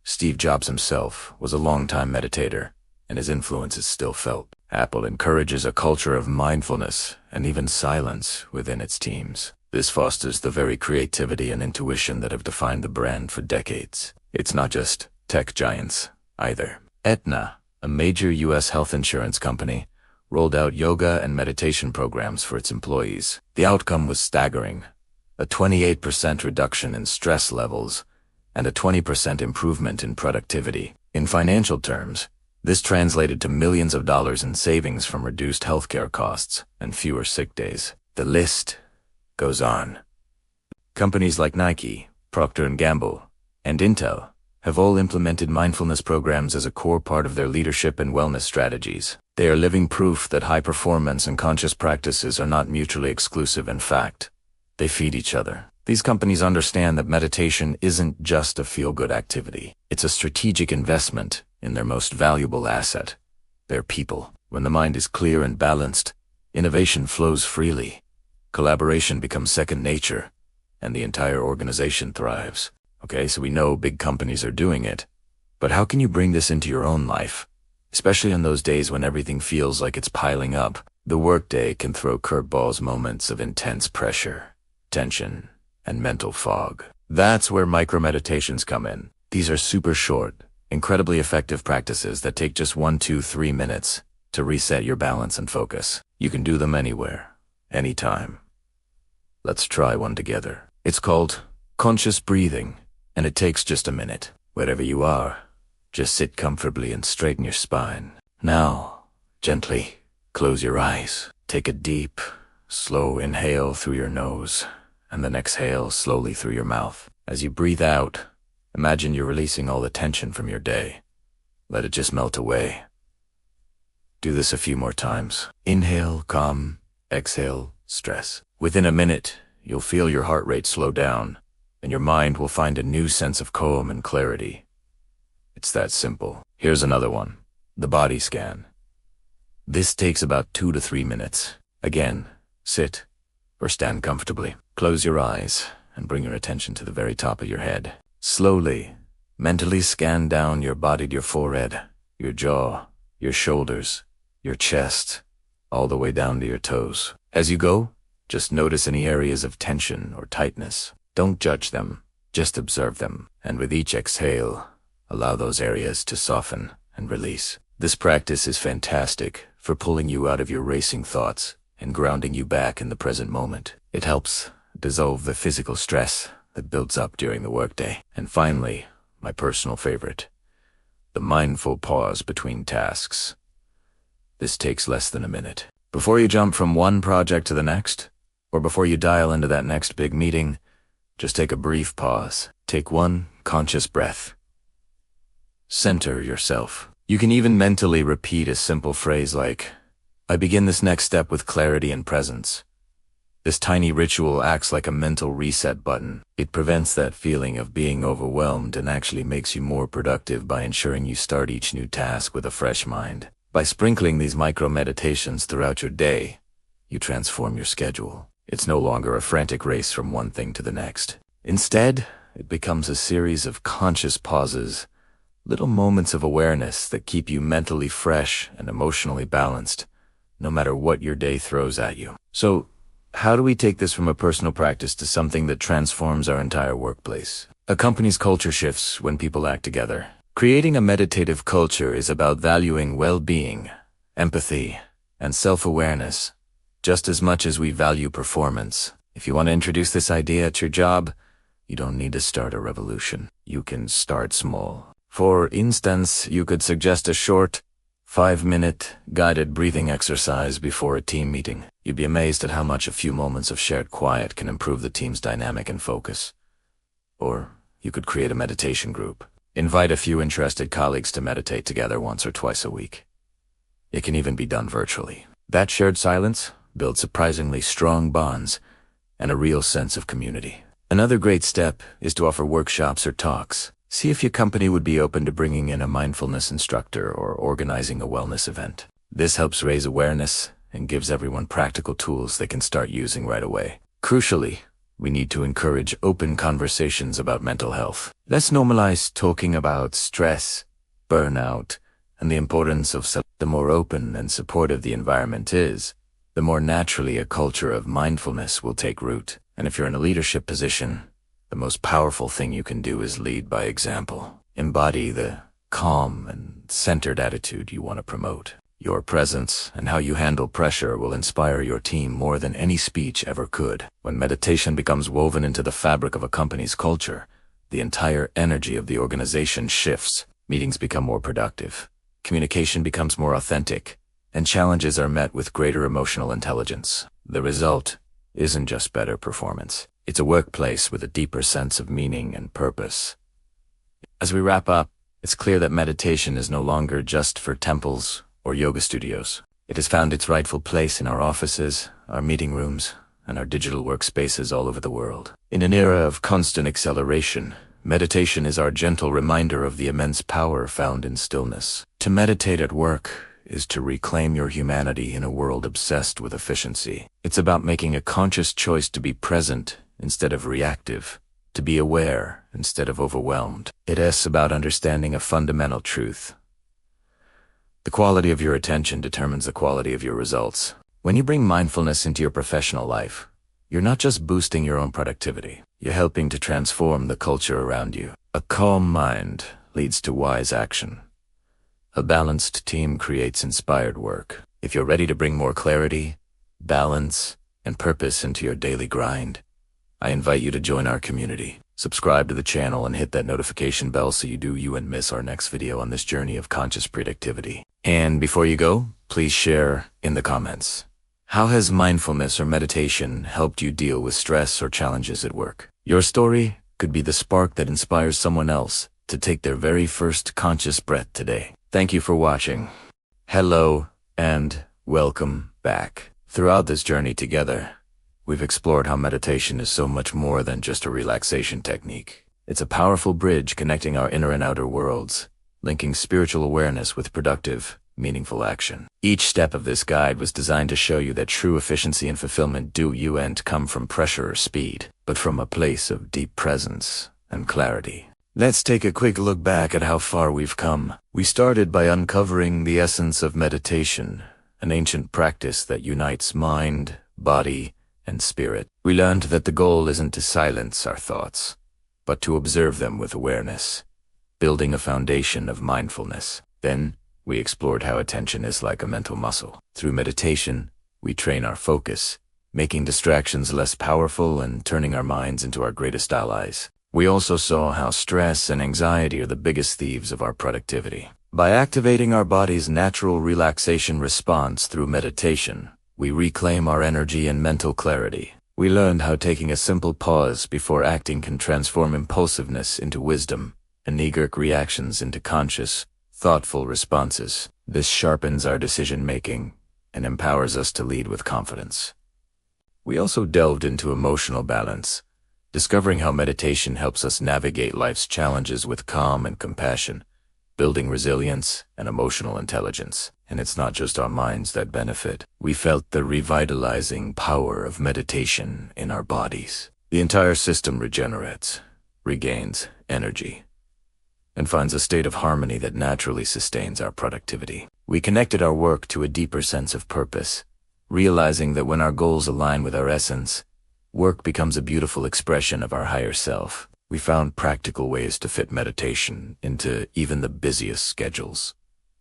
Steve Jobs himself was a longtime meditator, and his influence is still felt. Apple encourages a culture of mindfulness and even silence within its teams. This fosters the very creativity and intuition that have defined the brand for decades. It's not just tech giants, either. Aetna, a major U.S. health insurance company, rolled out yoga and meditation programs for its employees. The outcome was staggering: a 28% reduction in stress levels and a 20% improvement in productivity. In financial terms, this translated to millions of dollars in savings from reduced healthcare costs and fewer sick days. The list goes on. Companies like Nike, Procter & Gamble, and Intel have all implemented mindfulness programs as a core part of their leadership and wellness strategies. They are living proof that high performance and conscious practices are not mutually exclusive. In fact, they feed each other. These companies understand that meditation isn't just a feel-good activity. It's a strategic investment in their most valuable asset, their people. When the mind is clear and balanced, innovation flows freely, collaboration becomes second nature, and the entire organization thrives. Okay, so we know big companies are doing it, but how can you bring this into your own life? Especially on those days when everything feels like it's piling up. The workday can throw curveballs, moments of intense pressure, tension, and mental fog. That's where micro-meditations come in. These are super short, incredibly effective practices that take just 1, 2, 3 minutes to reset your balance and focus. You can do them anywhere, anytime. Let's try one together. It's called conscious breathing, and it takes just a minute. Wherever you are, just sit comfortably and straighten your spine. Now, gently close your eyes. Take a deep, slow inhale through your nose, and then exhale slowly through your mouth. As you breathe out, imagine you're releasing all the tension from your day. Let it just melt away. Do this a few more times. Inhale, calm. Exhale, stress. Within a minute, you'll feel your heart rate slow down, and your mind will find a new sense of calm and clarity. It's that simple. Here's another one: the body scan. This takes about 2 to 3 minutes. Again, sit or stand comfortably. Close your eyes and bring your attention to the very top of your head. Slowly, mentally scan down your body to your forehead, your jaw, your shoulders, your chest, all the way down to your toes. As you go, just notice any areas of tension or tightness. Don't judge them, just observe them. And with each exhale, allow those areas to soften and release. This practice is fantastic for pulling you out of your racing thoughts and grounding you back in the present moment. It helps dissolve the physical stress that builds up during the workday. And finally, my personal favorite, the mindful pause between tasks. This takes less than a minute. Before you jump from one project to the next, or before you dial into that next big meeting, just take a brief pause. Take one conscious breath. Center yourself. You can even mentally repeat a simple phrase like, "I begin this next step with clarity and presence." This tiny ritual acts like a mental reset button. It prevents that feeling of being overwhelmed and actually makes you more productive by ensuring you start each new task with a fresh mind. By sprinkling these micro-meditations throughout your day, you transform your schedule. It's no longer a frantic race from one thing to the next. Instead, it becomes a series of conscious pauses, little moments of awareness that keep you mentally fresh and emotionally balanced, no matter what your day throws at you. So, how do we take this from a personal practice to something that transforms our entire workplace? A company's culture shifts when people act together. Creating a meditative culture is about valuing well-being, empathy, and self-awareness, just as much as we value performance. If you want to introduce this idea at your job, you don't need to start a revolution. You can start small. For instance, you could suggest a short, 5-minute guided breathing exercise before a team meeting. You'd be amazed at how much a few moments of shared quiet can improve the team's dynamic and focus. Or you could create a meditation group. Invite a few interested colleagues to meditate together once or twice a week. It can even be done virtually. That shared silence builds surprisingly strong bonds and a real sense of community. Another great step is to offer workshops or talks. See if your company would be open to bringing in a mindfulness instructor or organizing a wellness event. This helps raise awareness and gives everyone practical tools they can start using right away. Crucially, we need to encourage open conversations about mental health. Let's normalize talking about stress, burnout, and the importance of self. The more open and supportive the environment is, the more naturally a culture of mindfulness will take root. And if you're in a leadership position, the most powerful thing you can do is lead by example. Embody the calm and centered attitude you want to promote. Your presence and how you handle pressure will inspire your team more than any speech ever could. When meditation becomes woven into the fabric of a company's culture, the entire energy of the organization shifts. Meetings become more productive, communication becomes more authentic, and challenges are met with greater emotional intelligence. The result isn't just better performance. It's a workplace with a deeper sense of meaning and purpose. As we wrap up, it's clear that meditation is no longer just for temples or yoga studios. It has found its rightful place in our offices, our meeting rooms, and our digital workspaces all over the world. In an era of constant acceleration, meditation is our gentle reminder of the immense power found in stillness. To meditate at work is to reclaim your humanity in a world obsessed with efficiency. It's about making a conscious choice to be present instead of reactive, to be aware instead of overwhelmed. It is about understanding a fundamental truth. The quality of your attention determines the quality of your results. When you bring mindfulness into your professional life, you're not just boosting your own productivity, you're helping to transform the culture around you. A calm mind leads to wise action. A balanced team creates inspired work. If you're ready to bring more clarity, balance, and purpose into your daily grind, I invite you to join our community. Subscribe to the channel and hit that notification bell so you won't miss our next video on this journey of conscious productivity. And before you go, please share in the comments. How has mindfulness or meditation helped you deal with stress or challenges at work? Your story could be the spark that inspires someone else to take their very first conscious breath today. Thank you for watching. Hello and welcome back. Throughout this journey together, we've explored how meditation is so much more than just a relaxation technique. It's a powerful bridge connecting our inner and outer worlds, linking spiritual awareness with productive, meaningful action. Each step of this guide was designed to show you that true efficiency and fulfillment don't come from pressure or speed, but from a place of deep presence and clarity. Let's take a quick look back at how far we've come. We started by uncovering the essence of meditation, an ancient practice that unites mind, body, and spirit. We learned that the goal isn't to silence our thoughts, but to observe them with awareness, building a foundation of mindfulness. Then, we explored how attention is like a mental muscle. Through meditation, we train our focus, making distractions less powerful and turning our minds into our greatest allies. We also saw how stress and anxiety are the biggest thieves of our productivity. By activating our body's natural relaxation response through meditation, we reclaim our energy and mental clarity. We learned how taking a simple pause before acting can transform impulsiveness into wisdom and knee-jerk reactions into conscious, thoughtful responses. This sharpens our decision-making and empowers us to lead with confidence. We also delved into emotional balance, discovering how meditation helps us navigate life's challenges with calm and compassion, building resilience and emotional intelligence. And it's not just our minds that benefit. We felt the revitalizing power of meditation in our bodies. The entire system regenerates, regains energy, and finds a state of harmony that naturally sustains our productivity. We connected our work to a deeper sense of purpose, realizing that when our goals align with our essence, work becomes a beautiful expression of our higher self. We found practical ways to fit meditation into even the busiest schedules,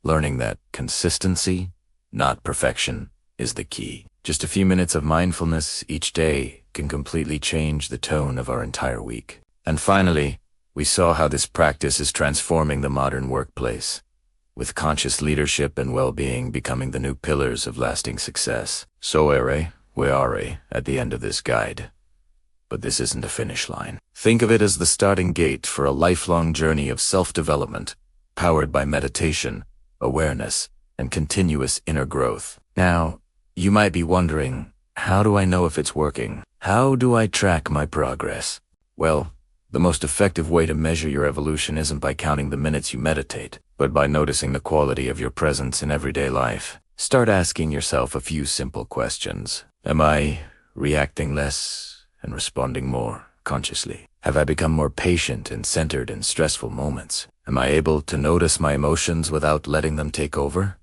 learning that consistency, not perfection, is the key. Just a few minutes of mindfulness each day can completely change the tone of our entire week. And finally, we saw how this practice is transforming the modern workplace, with conscious leadership and well-being becoming the new pillars of lasting success. So we are at the end of this guide. But this isn't a finish line. Think of it as the starting gate for a lifelong journey of self-development, powered by meditation, awareness, and continuous inner growth. Now, you might be wondering, how do I know if it's working? How do I track my progress? Well, the most effective way to measure your evolution isn't by counting the minutes you meditate, but by noticing the quality of your presence in everyday life. Start asking yourself a few simple questions. Am I reacting less and responding more consciously? Have I become more patient and centered in stressful moments? Am I able to notice my emotions without letting them take over?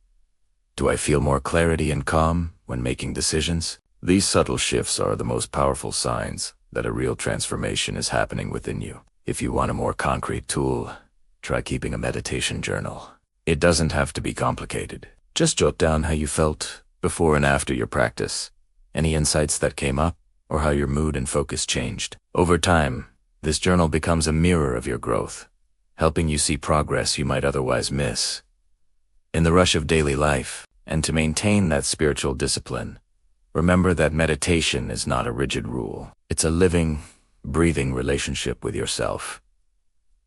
Do I feel more clarity and calm when making decisions? These subtle shifts are the most powerful signs that a real transformation is happening within you. If you want a more concrete tool, try keeping a meditation journal. It doesn't have to be complicated. Just jot down how you felt before and after your practice, any insights that came up, or how your mood and focus changed. Over time, this journal becomes a mirror of your growth, helping you see progress you might otherwise miss in the rush of daily life. And to maintain that spiritual discipline, remember that meditation is not a rigid rule. It's a living, breathing relationship with yourself.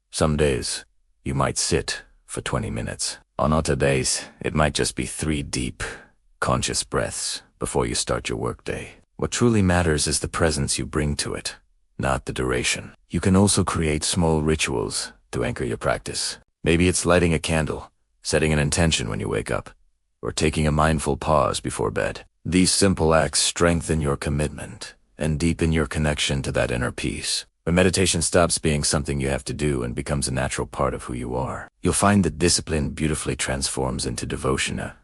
Some days, you might sit for 20 minutes. On other days, it might just be 3 deep, conscious breaths before you start your workday. What truly matters is the presence you bring to it, not the duration. You can also create small rituals to anchor your practice. Maybe it's lighting a candle, setting an intention when you wake up, or taking a mindful pause before bed. These simple acts strengthen your commitment and deepen your connection to that inner peace. When meditation stops being something you have to do and becomes a natural part of who you are, you'll find that discipline beautifully transforms into devotion, a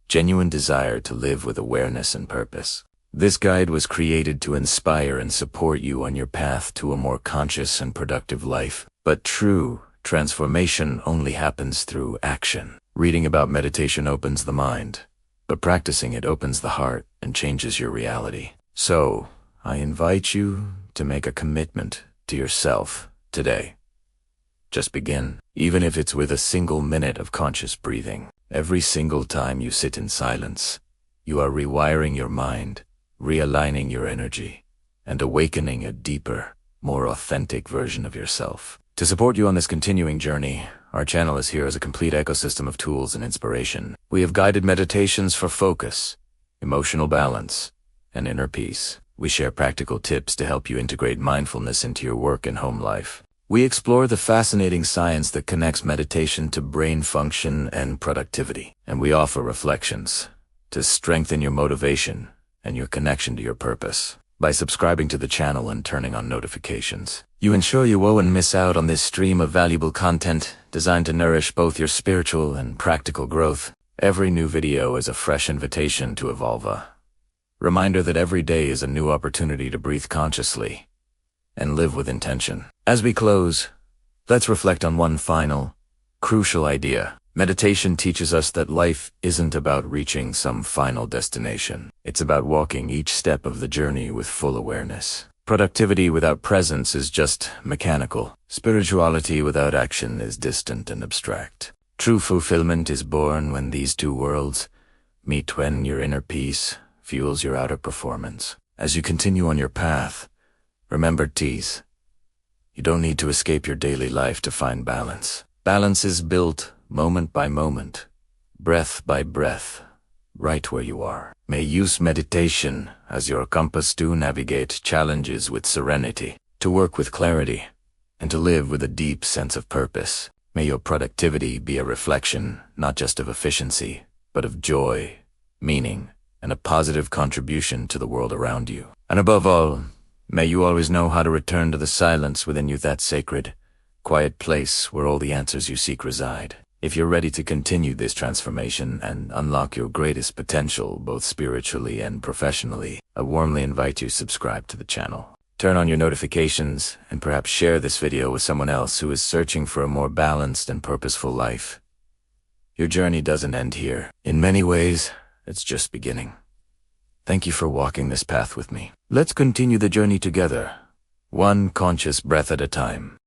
genuine desire to live with awareness and purpose. This guide was created to inspire and support you on your path to a more conscious and productive life. But true transformation only happens through action. Reading about meditation opens the mind, but practicing it opens the heart and changes your reality. So, I invite you to make a commitment to yourself today. Just begin, even if it's with a single minute of conscious breathing. Every single time you sit in silence, you are rewiring your mind, realigning your energy, and awakening a deeper, more authentic version of yourself. To support you on this continuing journey, our channel is here as a complete ecosystem of tools and inspiration. We have guided meditations for focus, emotional balance, and inner peace. We share practical tips to help you integrate mindfulness into your work and home life. We explore the fascinating science that connects meditation to brain function and productivity. And we offer reflections to strengthen your motivation and your connection to your purpose. By subscribing to the channel and turning on notifications, you ensure you won't miss out on this stream of valuable content designed to nourish both your spiritual and practical growth. Every new video is a fresh invitation to evolve, a reminder that every day is a new opportunity to breathe consciously and live with intention. As we close, let's reflect on one final, crucial idea. Meditation teaches us that life isn't about reaching some final destination. It's about walking each step of the journey with full awareness. Productivity without presence is just mechanical. Spirituality without action is distant and abstract. True fulfillment is born when these two worlds meet, when your inner peace fuels your outer performance. As you continue on your path, remember these. You don't need to escape your daily life to find balance. Balance is built moment by moment, breath by breath, right where you are. May use meditation as your compass to navigate challenges with serenity, to work with clarity, and to live with a deep sense of purpose. May your productivity be a reflection not just of efficiency, but of joy, meaning, and a positive contribution to the world around you. And above all, may you always know how to return to the silence within you, that sacred, quiet place where all the answers you seek reside. If you're ready to continue this transformation and unlock your greatest potential, both spiritually and professionally, I warmly invite you to subscribe to the channel. Turn on your notifications and perhaps share this video with someone else who is searching for a more balanced and purposeful life. Your journey doesn't end here. In many ways, it's just beginning. Thank you for walking this path with me. Let's continue the journey together, one conscious breath at a time.